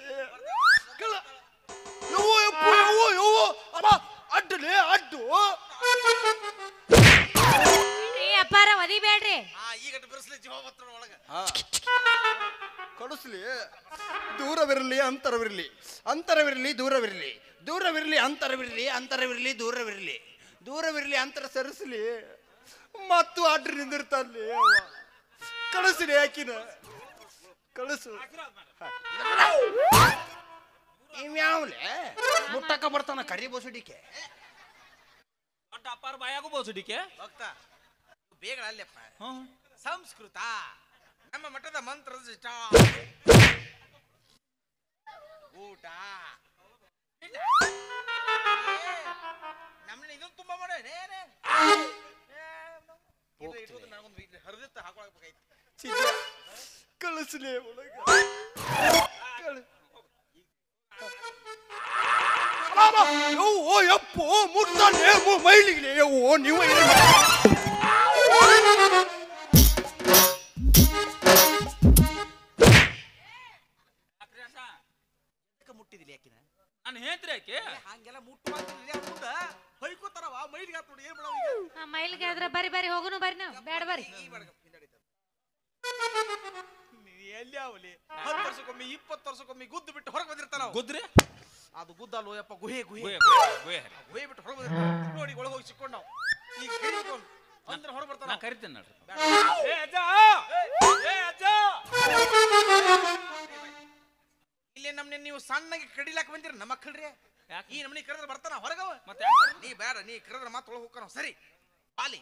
ಅಡ್ಡಲಿ ಅಡ್ಡು ಅಪ್ಪಾರ ಒದಿಬೇಡ್ರಿ ಈಗ ಬಿರ್ಸ್ಲಿ ಜೀವ ಬತ್ತ ಒಳಗ ಕಳಿಸ್ಲಿ ದೂರವಿರಲಿ ಅಂತರವಿರಲಿ ಅಂತರವಿರಲಿ ದೂರವಿರಲಿ ದೂರವಿರಲಿ ಅಂತರವಿರಲಿ ಅಂತರವಿರಲಿ ದೂರವಿರಲಿ ದೂರವಿರಲಿ ಅಂತರ ಸರಿಸ್ಲಿ ಮತ್ತು ಅಡ್ರಿ ನಿಂದಿರ್ತಾನಲ್ಲಿ ಕಳಿಸ್ಲಿ ಯಾಕಿನ ಕಳಿಸು ಇವ್ಯಾವ್ಲೆ ಮುಟ್ಟಕ್ಕ ಬರ್ತಾನ ಕರಿ ಬೋಸಡಿಕೆ ದೊಡ್ಡ ಅಪ್ಪಾರ ಬಾಯಾಗೂ ಬೋಸುಡಿಕೆ ಭಕ್ತ ಬೇಗ ಅಲ್ಲಪ್ಪ ಸಂಸ್ಕೃತ ನಮ್ಮ ಮಠದ ಮಂತ್ರದ ಊಟ ನಮ್ಮನ್ನ ಇದನ್ನು ತುಂಬಾ ಮಾಡೋ ಹರಿದಿತ್ತ ಹಾಕೊಳಬೇಕಾಯ್ತು ಕಳಿಸ್ಲಿ ಒಳಗ ಯವ್ವೋ ಯಪ್ಪೋ ಮುಟ್ತಾನೆ ಮೈಲಿಗೆ ಯವ್ವೋ ನೀವು ಮುಟ್ಟಿದಿಲ್ಲ ಯಾಕಿನ ನಾನು ಹೇಳ್ತ್ರಿ ಯಾಕೆ ಹಂಗೆಲ್ಲ ಮುಟ್ಟು ಮುಂದ ಹೊಯ್ಕೋತಾರವ ಮೈಲಿಗೆ ಹಾತ್ ನೋಡಿ ಏನ್ ಮಾಡವ ಮೈಲ್ಗೆ ಆದ್ರ ಬರಿ ಬರಿ ಹೋಗುನು ಬರ್ರಿ ನಾವು ಬೇಡ ಬರ್ರಿ ಎಲ್ಲಿ ಅವಲಿ 10 ವರ್ಷಕ್ಕೊಮ್ಮೆ 20 ವರ್ಷಕ್ಕೊಮ್ಮೆ ಗುದ್ದು ಬಿಟ್ಟು ಹೊರಗೆ ಬಂದಿರ್ತಾನ ಗುದ್ರಿ ಅದು ಗುದ್ದಲ್ವ ಯಪ್ಪ ಗುಹೆ ಗುಹೆ ಗುಹೆ ಗುಹೆ ಬಿಟ್ಟು ಹೊರಗೆ ಬಂದಿರ್ತಾನ ನೋಡಿ ಒಳಗೆ ಹೋಗಿ ಸಿಕ್ಕೊಂಡು ನಾವು ಈಗ ಕರಿಕೊಂಡು ಅಂದ್ರೆ ಹೊರಗೆ ಬರ್ತಾನ ನಾ ಕರಿತೇನೆ ನೋಡ್ರಿ ಇಲ್ಲಿ ನಮ್ನೆ ನೀವು ಸಣ್ಣಗೆ ಕಡಿಲಾಕ ಬಂದಿರ ನಮ್ಮ ಮಕ್ಕಳ್ರಿ ಈ ನಮ್ನಿ ಕರೆದ್ರೆ ಬರ್ತಾನ ಹೊರಗವ ಮತ್ತೆ ನೀ ಬೇಡ ನೀ ಕರೆದ್ರೆ ಮಾತು ಒಳಗೆ ಹೋಗ್ತಾನ ಸರಿ ಬಾಲಿ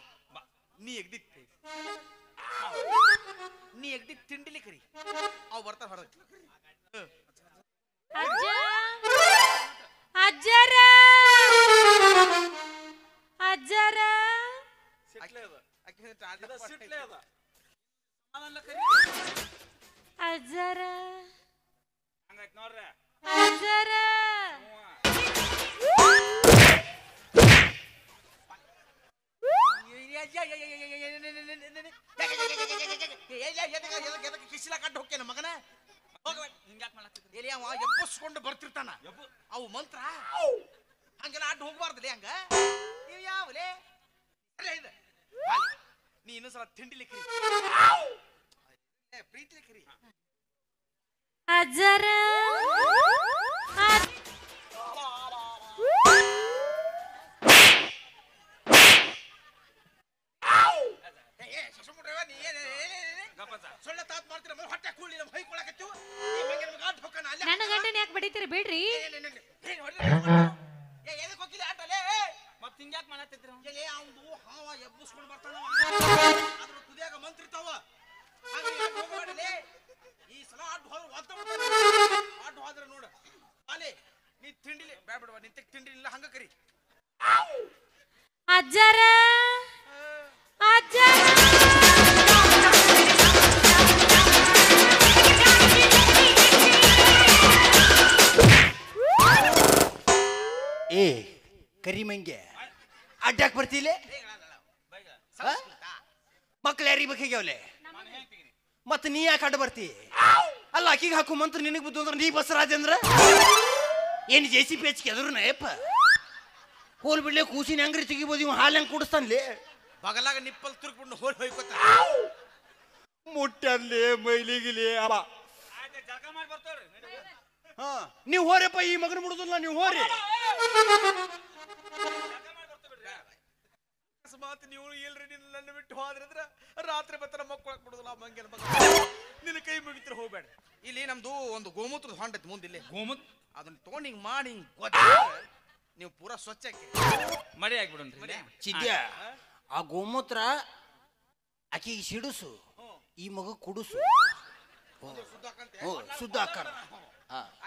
ನೀ ಎಗ್ದಿ ನೀ ಎಗ್ದಿ ತಿಂಡಿಲಿ ಕರಿ ಅವ್ ಬರ್ತಾನ ಹೊರಗೆ ಅಜ್ಜ ಅಜ್ಜರ ಅಜ್ಜರ ಅಜ್ಜರ ಹಂಗಾಯ್ತು ನೋಡ್ರಿ ಅಜ್ಜರ ಕಿಸಿಲ ಕಟ್ಟು ಹೋಗ್ತೇನೆ ಮಗನ ಹಿಂಗ್ಯಾಕ್ ಮಾಡತ್ತಿದ್ರಿ ಎಲ್ಲಿ ಅವ ಎಬ್ಬಸ್ಕೊಂಡು ಬರ್ತಿರ್ತಾನ ಅವು ಮಂತ್ರ ಹಂಗೆಲ್ಲ ಅಡ್ಡ ಹೋಗ್ಬಾರ್ದಲ್ಲಿ ಹಂಗ ನೀವು ಯಾವಲೇ ನೀ ಇನ್ನೊಂದ್ಸಲ ತಿಂಡಿಲಿ ಕರಿ ಪ್ರೀತಿಲಿ ಕರಿ ಅಜ್ಜರ ಸೊಳ್ಳೆ ತಾತ್ ಮಾಡ್ತೀರ ಹೊಟ್ಟೆ ಕೂಳಿ ನಮ್ಮ ಹೊಯ್ಕೊಳಕತ್ತೀವಿ ನನ್ನ ಗಂಡನ ಯಾಕೆ ಬಡಿತೀರಿ ಬಿಡ್ರಿ ಎದಕ್ಕೆ ಹೋಗಿಲ್ಲ ಆಟಲೇ ಮತ್ತೆ ಹಿಂಗ್ಯಾಕ್ ಮಾಡತ್ತಿದ್ರಿ ಎಲೆ ಅವಂದು ಹಾವ ಎಬ್ಬಸ್ಕೊಂಡು ಬರ್ತಾನ ಅದ್ರ ತುದಿಯಾಗ ಮಂತ್ರಿತಾವ ಹೋಗ್ಬೇಡಲೇ ಈ ಸಲ ಅಡ್ಡು ಹೋದ್ರೆ ಅಡ್ಡು ಹೋದ್ರೆ ನೋಡ ಅಲೆ ನೀ ತಿಂಡಿಲಿ ಬೇಡ ನಿಂತ ತಿಂಡಿಲಿಲ್ಲ ಹಂಗ ಕರಿ ಅಜ್ಜರ ಅಜ್ಜರ ಏ ಕರಿಮಂಗೆ ಅಡ್ಡಾಕ್ ಬರ್ತಿಲೆ ಮಕ್ಳು ಯಾರಿಗೆ ಬೇಕಾಗ್ಯಾವಲೆ ಮತ್ತ ನೀ ಯಾಕೆ ಅಡ್ಡ ಬರ್ತಿ ಅಲ್ಲ ಆಕಿಗೆ ಹಾಕು ಮಂತ್ರ ನಿನಗೆ ಬುದ್ಧು ಅಂದ್ರೆ ನೀ ಬಸರಾಜೇಂದ್ರ ಏನು ಜೇಸಿ ಪೇಚಿಗೆ ಎದುರು ನಯಪ್ಪ ಹೋಲ್ ಬಿಡ್ಲೆ ಕೂಸಿನ ಹೆಂಗ್ರಿ ತೆಗಿಬೋದು ಇವ್ ಹಾಲು ಹೆಂಗ್ ಕುಡಿಸ್ತಾನ್ಲಿ ಬಗಲಾಗ ನಿಪ್ಪಲ್ ತುರ್ಕೊಂಡು ಹೋಲ್ ಹೋಯ್ಕೋತ ಮುಟ್ಟಲ್ಲಿ ಮೈಲಿಗಿಲಿ ಅವ ಜಳಕ ಮಾಡಿ ಬರ್ತಾವ್ರಿ ಹಾ ನೀವು ಹೋರಪ್ಪ ಈ ಮಗನ ಮುಡುದಿಲ್ಲ ನೀವು ಹೋರಿ ಅಕಸ್ಮಾತ್ ನೀವು ಇಲ್ರಿ ನನ್ನ ಬಿಟ್ಟು ಹೋದ್ರಂದ್ರ ರಾತ್ರಿ ಬತ್ತರ ಮಕ್ಕಳಕ್ ಬಿಡುದಿಲ್ಲ ಮಂಗನ ಮಗ ನಿನ್ನ ಕೈ ಮುಗಿತ್ರ ಹೋಗ್ಬೇಡ ಇಲ್ಲಿ ನಮ್ದು ಒಂದು ಗೋಮೂತ್ರದ ಹೊಂಡ ಐತಿ ಮುಂದಿಲ್ಲಿ ಗೋಮತ್ ಅದನ್ನ ತಗೊಂಡು ಹಿಂಗ್ ಮಾಡಿ ಹಿಂಗ್ ನೀವು ಪೂರಾ ಸ್ವಚ್ಛ ಮಡಿ ಆಗ್ಬಿಡೋಣ್ರಿ ಚಿದ್ಯ ಆ ಗೋಮೂತ್ರ ಆಕಿಗೆ ಸಿಡಿಸು ಈ ಮಗ ಕುಡಿಸು ಹ್ಞೂ ಶುದ್ಧ ಆಕಾರ.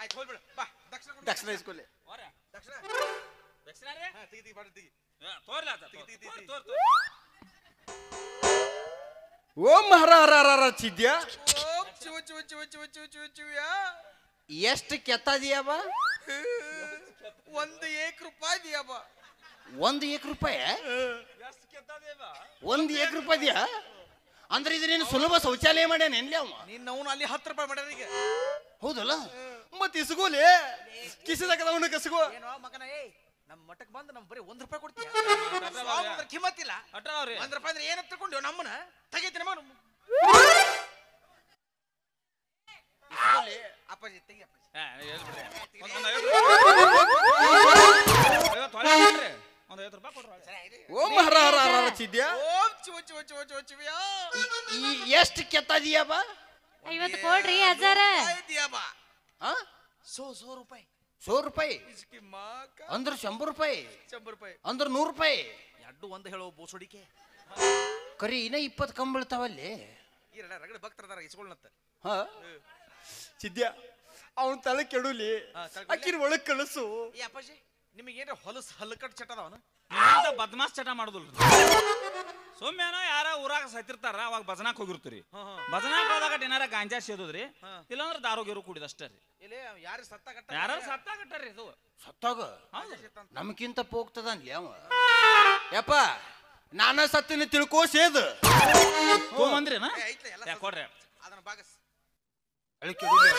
ಆಯ್ತು ಹೋಗ್ಬಿಡು ಬಾ ದಕ್ಷಿಣ ಕೊಡು. ದಕ್ಷಿಣ ಇಸ್ಕೊಳ್ಳಿ. ದಕ್ಷಿಣ ದಕ್ಷಿಣ ರೀ ಹಾ ತೆಗಿ ತೆಗಿ ಬಾಡ ತೆಗಿ ತೋರ್ಲ ಓಂ ಹರ ಹರ ಹರ ಹರ ಚಿದ್ಯ. ಓಂ ಚಿವ ಚಿವ ಚಿವ ಚಿವ ಚಿವ ಚಿವ ಚಿವ್ಯ ಎಷ್ಟು ಕೆತ್ತದಿಯವ? ₹1 ದಿಯಪ್ಪ. 1 ರೂಪಾಯಿ? ಎಷ್ಟು ಕೆತ್ತದೇವ 1 ರೂಪಾಯಿ ದಿಯಾ? ಅಂದ್ರೆ ಇದನ್ನೇನು ಸುಲಭ ಶೌಚಾಲಯ ಮಾಡ್ಯಾನ ಎನ್ಲಿ ಅವ? ನೀನ್ ಅವ್ನು ಅಲ್ಲಿ ₹10 ಮಾಡ್ಯಾರ ಈಗ. ಹೌದಲ್ಲ? ಮತ್ತೆ ಇಸ್ಗೋಲಿ ಕಿಸಿದಾಗದವನು ಕಸಗೋ. ಏನೋ ಮಗನ ನಮ್ಮ ಮಠಕ್ಕೆ ಬಂದು ನಮ್ ಬರೀ ₹1 ಕೊಡ್ತೀಯ? ಕಿಮ್ಮತ್ತಿಲ್ಲ. ಅಟ್ರಾವ್ರಿ ₹1 ಅಂದ್ರೆ ಏನಂತ ತಗೊಂಡು ನಮ್ಮನ್ನ ತೆಗೈತಿ ನಮ್ಮ ಅಪ್ಪಾಜಿ ತೆಗಿ ಅಪ್ಪಾಜಿ. ಒಂದು 50 ರೂಪಾಯಿ ಕೊಡ್ರಿ. ಓಂ ಹರ ಹರ ಹರ ಹರ ಚಿದ್ಯ. ಓಂ ಚಿವ ಚಿವ ಚಿವ ಚಿವ ಚಿವ್ಯ ಎಷ್ಟು ಕೆತ್ತದಿಯವ? 50 ಕೊಡ್ರಿ ಅಜ್ಜಾರ. ದಿಯಪ್ಪ. ಆ? ₹100 ರೂಪಾಯಿ. ₹100? ಇಸ್ಕಿ ಮಾಕ ಅಂದ್ರೆ ₹100? ₹100. ಅಂದ್ರೆ ₹100? ಎರಡು ಒಂದು ಹೇಳೋ ಬೋಸೋಡಿಕೆ. ಕರಿ ಇನ್ನ 20 ಕಮ್ಮಿ ಬೀಳ್ತಾವಲ್ಲಿ. ಈ ರಗಡ ಭಕ್ತರದಾರ ಇಸ್ಕೊಳ್ಳಂತ. ಹಾ ಚಿದ್ಯ ಅವನ್ ತಲೆ ಕೆಡುಲಿ, ಅಕ್ಕಿನ ಒಳಗ್ ಕಳಿಸು. ಈ ಅಪ್ಪಾಜಿ ನಿಮಗೇನ್ರ ಹೊಲಸ್ ಹಲ್ಲಕಟ್ ಚಟ ಅದಾವನ? ನಿಮ್ಮಿಂದ ಬದ್ಮಾಸ್ ಚಟ ಮಾಡುದಿಲ್ರಿ. ಸೊಮ್ಮೇನೋ ಯಾರ ಊರಾಗ ಸತ್ತಿರ್ತಾರ ಅವಾಗ ಭಜನಾಕ್ ಹೋಗಿರ್ತೀರಿ. ಭಜನಾಕ್ ಹೋದಾಗ ಏನಾರ ಗಾಂಜಾ ಸೇದುದ್ರಿ, ಇಲ್ಲಾಂದ್ರೆ ದಾರೋಗಿರು ಕುಡಿದಷ್ಟೇ ರೀ. ಇಲ್ಲಿ ಯಾರು ಸತ್ತಾಗಟ್ಟ ಯಾರು ಸತ್ತಾಗಟ್ಟಾರಿ ಇದು ಸತ್ತಾಗ ಹೌದು. ನಮ್ಕಿಂತ ಹೋಗ್ತದ ಅನ್ಲಿ ಅವ. ಯಪ್ಪ ನಾನ ಸತ್ತಿನ ತಿಳ್ಕೋ ಸೇದ್ ತೊಗೊಂಬಂದ್ರಿನ ಐತ್ಲ ಎಲ್ಲ ಯಾಕೆ ಕೊಡ್ರಿ ಅದನ್ನ ಬಾಗಸ್ ಅಳಿಕೆಡುಲಿ.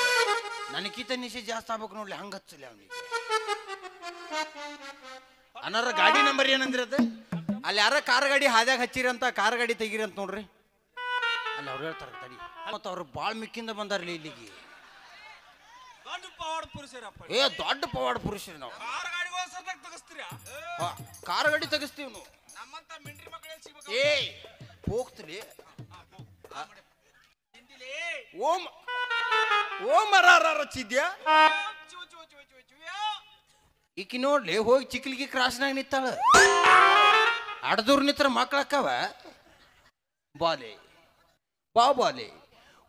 ನನಗಿಂತ ನಿಶೆ ಜಾಸ್ತಿ ಆಗ್ಬೇಕು ನೋಡ್ಲಿ, ಹಂಗ ಹಚ್ಚಲಿ ಅವನಿಗೆ. ಅನಾರ ಗಾಡಿ ನಂಬರ್ ಏನಂದ್ರಿ ಅದು? ಅಲ್ಲಿ ಯಾರ ಕಾರ್ ಗಾಡಿ ಹಾದ್ಯಾಗ ಹಚ್ಚಿರಂತ ಕಾರ್ ಗಾಡಿ ತೆಗೀರಿ ಅಂತ ನೋಡ್ರಿ. ಅಲ್ಲಿ ಅವ್ರು ಹೇಳ್ತಾರ ತಡಿ. ಮತ್ತ ಅವ್ರು ಬಾಳ್ ಮಿಕ್ಕಿಂದ ಬಂದಾರ್ಲಿ ಇಲ್ಲಿಗೆ. ದೊಡ್ಡ ಪವಾಡ ಪುರುಷರಪ್ಪ. ದೊಡ್ಡ ಪವಾಡ ಪುರುಷರು ನಾವು. ಕಾರ್ ಗಾಡಿಗೆ ಹೋಗ್ಸರ್ದಾಗ ತೆಗಿಸ್ತೀರಾ? ಕಾರ್ ಗಾಡಿ ತೆಗಿಸ್ತೀವಿ ನಾವು. ನಮ್ಮಂತ ಮಿಂಡ್ರಿ ಮಕ್ಕಳಲ್ಲಿ ಸಿಗ್ಬೇಕು. ಹೋಗ್ತಲಿ. ತಿಂದಿಲಿ ಓಂ ಓಂ ಹರ ಹರ ಹರ ಚಿದ್ಯ. ಚಿವ ಚಿವ ಚಿವ ಚಿವ ಚಿವ್ಯ ಈಕಿ ನೋಡ್ಲಿ ಹೋಗಿ ಚಿಕ್ಕಲಿಗಿ ಕ್ರಾಸ್ನಾಗ ನಿತ್ತಾಳ. ಅಡದೂರ್ ನಿತ್ರ ಮಕ್ಕಳಕ್ಕವ ಬಾಲೆ ಬಾಬಾಲೆ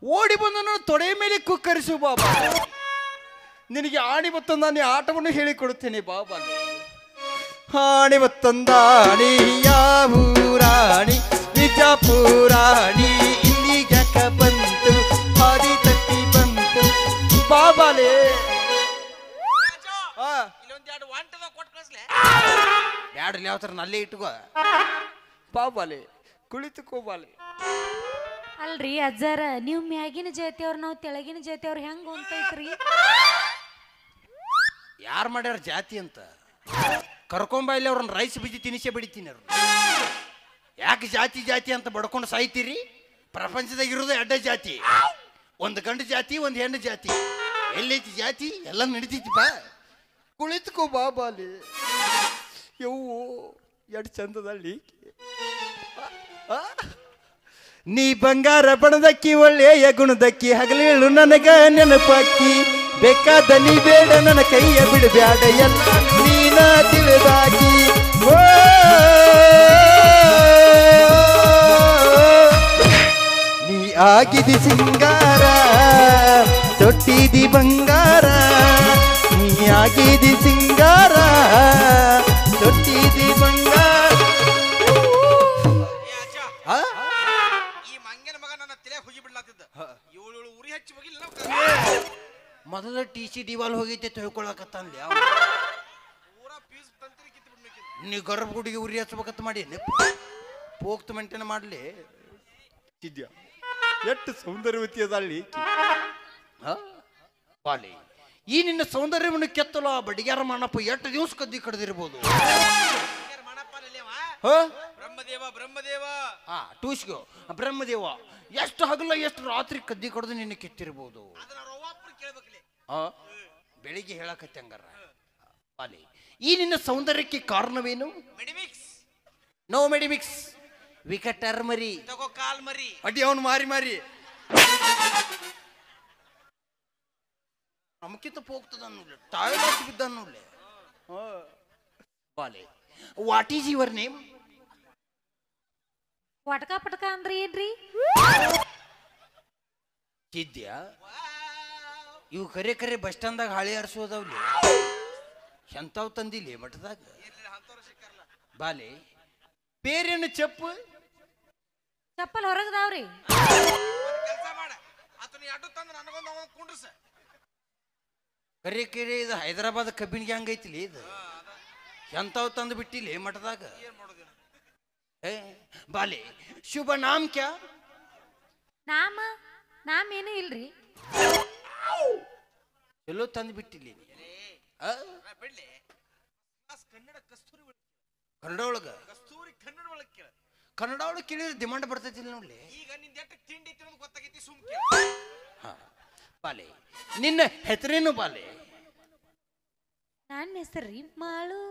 ಓಡಿ ಬಂದನು ತೊಡೆ ಮೇಲೆ ಕುಕ್ಕರಿಸು ಬಾಬಾ. ನಿನಗೆ ಆಣಿ ಬತ್ತಂದ ನೀ ಆಟವನ್ನು ಹೇಳಿಕೊಡುತ್ತೇನೆ ಬಾಬಾಲೆ. ಆಣಿ ಬತ್ತಂದಾಣಿ ಯಾವೂರಾಣಿ ವಿಜಾಪುರಾಣಿ ಇಲ್ಲಿಗಕ ಬಂತು ಹಾದಿ ತಟ್ಟಿ ಬಂತು ಬಾಬಾಲೆ. ಇಲ್ಲೊಂದೆರಡು ವಾಂಟದ ಕೊಟ್ಟು ಕಳಿಸ್ಲೆ. ಬ್ಯಾಡ್ರಿ ಯಾವ ಥರ ನಲ್ಲೇ ಇಟ್ಕೋ ಬಾಬಾಲೆ. ಕುಳಿತುಕೋಬಾಲೆ. ಅಲ್ರಿ ಅಜ್ಜಾರ, ನೀವು ಮ್ಯಾಗಿನ ಜಾತಿಯವ್ರು ನಾವು ತೆಳಗಿನ ಜಾತಿಯವ್ರು ಹೆಂಗ್ ಹೊಂತೈತ್ರಿ? ಯಾರು ಮಾಡ್ಯಾರ ಜಾತಿ ಅಂತ? ಕರ್ಕೊಂಬ ಇಲ್ಲಿ ಅವ್ರನ್ನ ರೈಸ್ ಬಿದ್ದಿ ತಿನಿಸೆ ಬಿಡಿತೀನಿ. ಅವ್ರು ಯಾಕೆ ಜಾತಿ ಜಾತಿ ಅಂತ ಬಡ್ಕೊಂಡು ಸಾಯ್ತೀರಿ? ಪ್ರಪಂಚದಾಗ ಇರೋದು 2 ಜಾತಿ, ಒಂದು ಗಂಡು ಜಾತಿ ಒಂದು ಹೆಣ್ಣು ಜಾತಿ. ಎಲ್ಲೈತಿ ಜಾತಿ? ಎಲ್ಲ ನಡೀತೈತಿಪ್ಪ. ಕುಳಿತುಕೋ ಬಾಬಾಲಿ. ಯವ್ವು ಎಷ್ಟು ಚಂದದಲ್ಲಿ. ನೀ ಬಂಗಾರ ಬಣದಕ್ಕಿ ಒಳ್ಳೆಯ ಗುಣದಕ್ಕಿ ಹಗಲೇಳು ನನಗ ನೆನಪಾಕಿ ಬೇಕಾದ ನೀ ಬೇಡ ನನ್ನ ಕೈಯ ಬಿಡಬ್ಯಾಡ ಎಲ್ಲ ನೀನ ತಿಳಿದಾಕಿ. ನೀ ಆಗಿದಿ ಸಿಂಗಾರ ತೊಟ್ಟಿದಿ ಬಂಗಾರ. ನೀ ಆಗಿದಿ ಸಿಂಗಾರ ತೊಟ್ಟಿದಿ ಬಂಗಾರ. ಈ ಮಂಗನ ಮಗ ನನ್ನ ತಲೆ ಹೋಗಿ ಬಿಡ್ಲಾತಿದ್ದ. ಇವಳು ಉರಿ ಹಚ್ಚಿ ಹೋಗಿಲ್ಲ. ಮೊದಲ TC ಡಿವಾಲ್ ಹೋಗೈತೆ ತಿಳ್ಕೊಳಕತ್ತಂದ್ಲಿ. ಪೂರಾ ಪೀಸ್ ತಂತ್ರಿ ಕಿತ್ತು ಬಿಡ್ಬೇಕು. ನೀ ಗರ್ಭಗುಡಿಗೆ ಉರಿ ಹಚ್ಬೇಕತ್ತ ಮಾಡಿ ಹೋಗ್ತು ಮೇಂಟೈನ್ ಮಾಡ್ಲಿ. ಇದ್ಯಾ ಎಷ್ಟು ಸೌಂದರ್ಯವತಿ ಅದಳ್ಳಿ ಬಾಲಿ. ಈ ನಿನ್ನ ಸೌಂದರ್ಯವನ್ನು ಕೆತ್ತಲು ಆ ಬಡಿಗ್ಯಾರ ಮಾನಪ್ಪ ಎಷ್ಟು ದಿವಸ ಕದ್ದಿ ಕಡ್ದಿರ್ಬೋದು. ಬ್ರಹ್ಮದೇವ ಬ್ರಹ್ಮದೇವ ಟೂಸ್ಗೋ ಬ್ರಹ್ಮದೇವ ಎಷ್ಟು ಹಗಲ ಎಷ್ಟು ರಾತ್ರಿ ಕದ್ದಿ ಕಡ್ದು ನಿನ್ನ ಕೆತ್ತಿರ್ಬೋದು. ಬೆಳಿಗ್ಗೆ ಹೇಳಕತ್ತೆ ಹಂಗಾರ ಬಾಲಿ. ಈ ನಿನ್ನ ಸೌಂದರ್ಯಕ್ಕೆ ಕಾರಣವೇನು? ನೋ ಮೆಡಿಮಿಕ್ಸ್ ವಿಕಟರ್ ಮರಿ ತಗೋ ಕಾಲ್ ಮರಿ ಅಡ್ಡಿ ಅವನು ಮಾರಿ ಮಾರಿ ನಮ್ಕಿಂತ ಹೋಗ್ತದ ನೋಡ್ಲಿ. ಟಾಯ್ಲೆಟ್ ಬಿದ್ದ ನೋಡ್ಲಿ ಬಾಲಿ. What is your name? ವಟಕ ಪಟಕ ಅಂದ್ರಿ ಏನ್ರಿ? ಚಿದ್ಯ ಇವು ಕರೆ ಕರೆ ಬಸ್ ಸ್ಟ್ಯಾಂಡ್ದಾಗ ಹಾಳಿ ಆರಿಸೋದವ್ಲಿ ಎಂತಾವ್ ತಂದಿಲ್ಲ ಮಠದಾಗ ಬಾಲೆ ಬೇರೇನು ಚಪ್ಪು ಚಪ್ಪಲ್ ಹೊರಗದಾವ್ರಿ ಕೆಲಸ ಮಾಡ ಆತನ ಅಡ್ಡು ತಂದು ನನಗೊಂದು ಅವನು ಕುಂಡ್ರಸ ಕರೆ ಕರೆ ಇದು ಹೈದರಾಬಾದ್ ಕಬ್ಬಿನ ಗ್ಯಾಂಗ್ ಐತಿಲಿ ಇದು ಎಂತಾವ್ ತಂದು ಬಿಟ್ಟಿಲ್ಲ ಮಠದಾಗ ಏ ಬಾಲೆ ಶುಭ ನಾಮ್ ಕ್ಯಾ ನಾಮ ಏನು ಇಲ್ರಿ ಎಲ್ಲೋ ತಂದು ಬಿಟ್ಟಿಲ್ಲ ಬಿಡ್ಲಿ ಕನ್ನಡ ಕಸ್ತೂರಿ ಕನ್ನಡ ಒಳಗ ಕಸ್ತೂರಿ ಕನ್ನಡ ಒಳಗೆ ಕೇಳ ಕನ್ನಡ ಒಳಗೆ ಕೇಳಿದ್ರೆ ಡಿಮಾಂಡ್ ಬರ್ತೈತಿಲ್ಲ ನೋಡ್ಲಿ ಈಗ ನಿಂದ ಎಷ್ಟು ತಿಂಡಿ ಐತಿ ಅನ್ನೋದು ಗೊತ್ತಾಗೈತಿ ಸುಮ್ ಹಾ ಬಾಲೆ ನಿನ್ನ ಹೆಸರೇನು ಬಾಲೆ ನನ್ನ ಹೆಸರ್ರಿ ಮಾಳು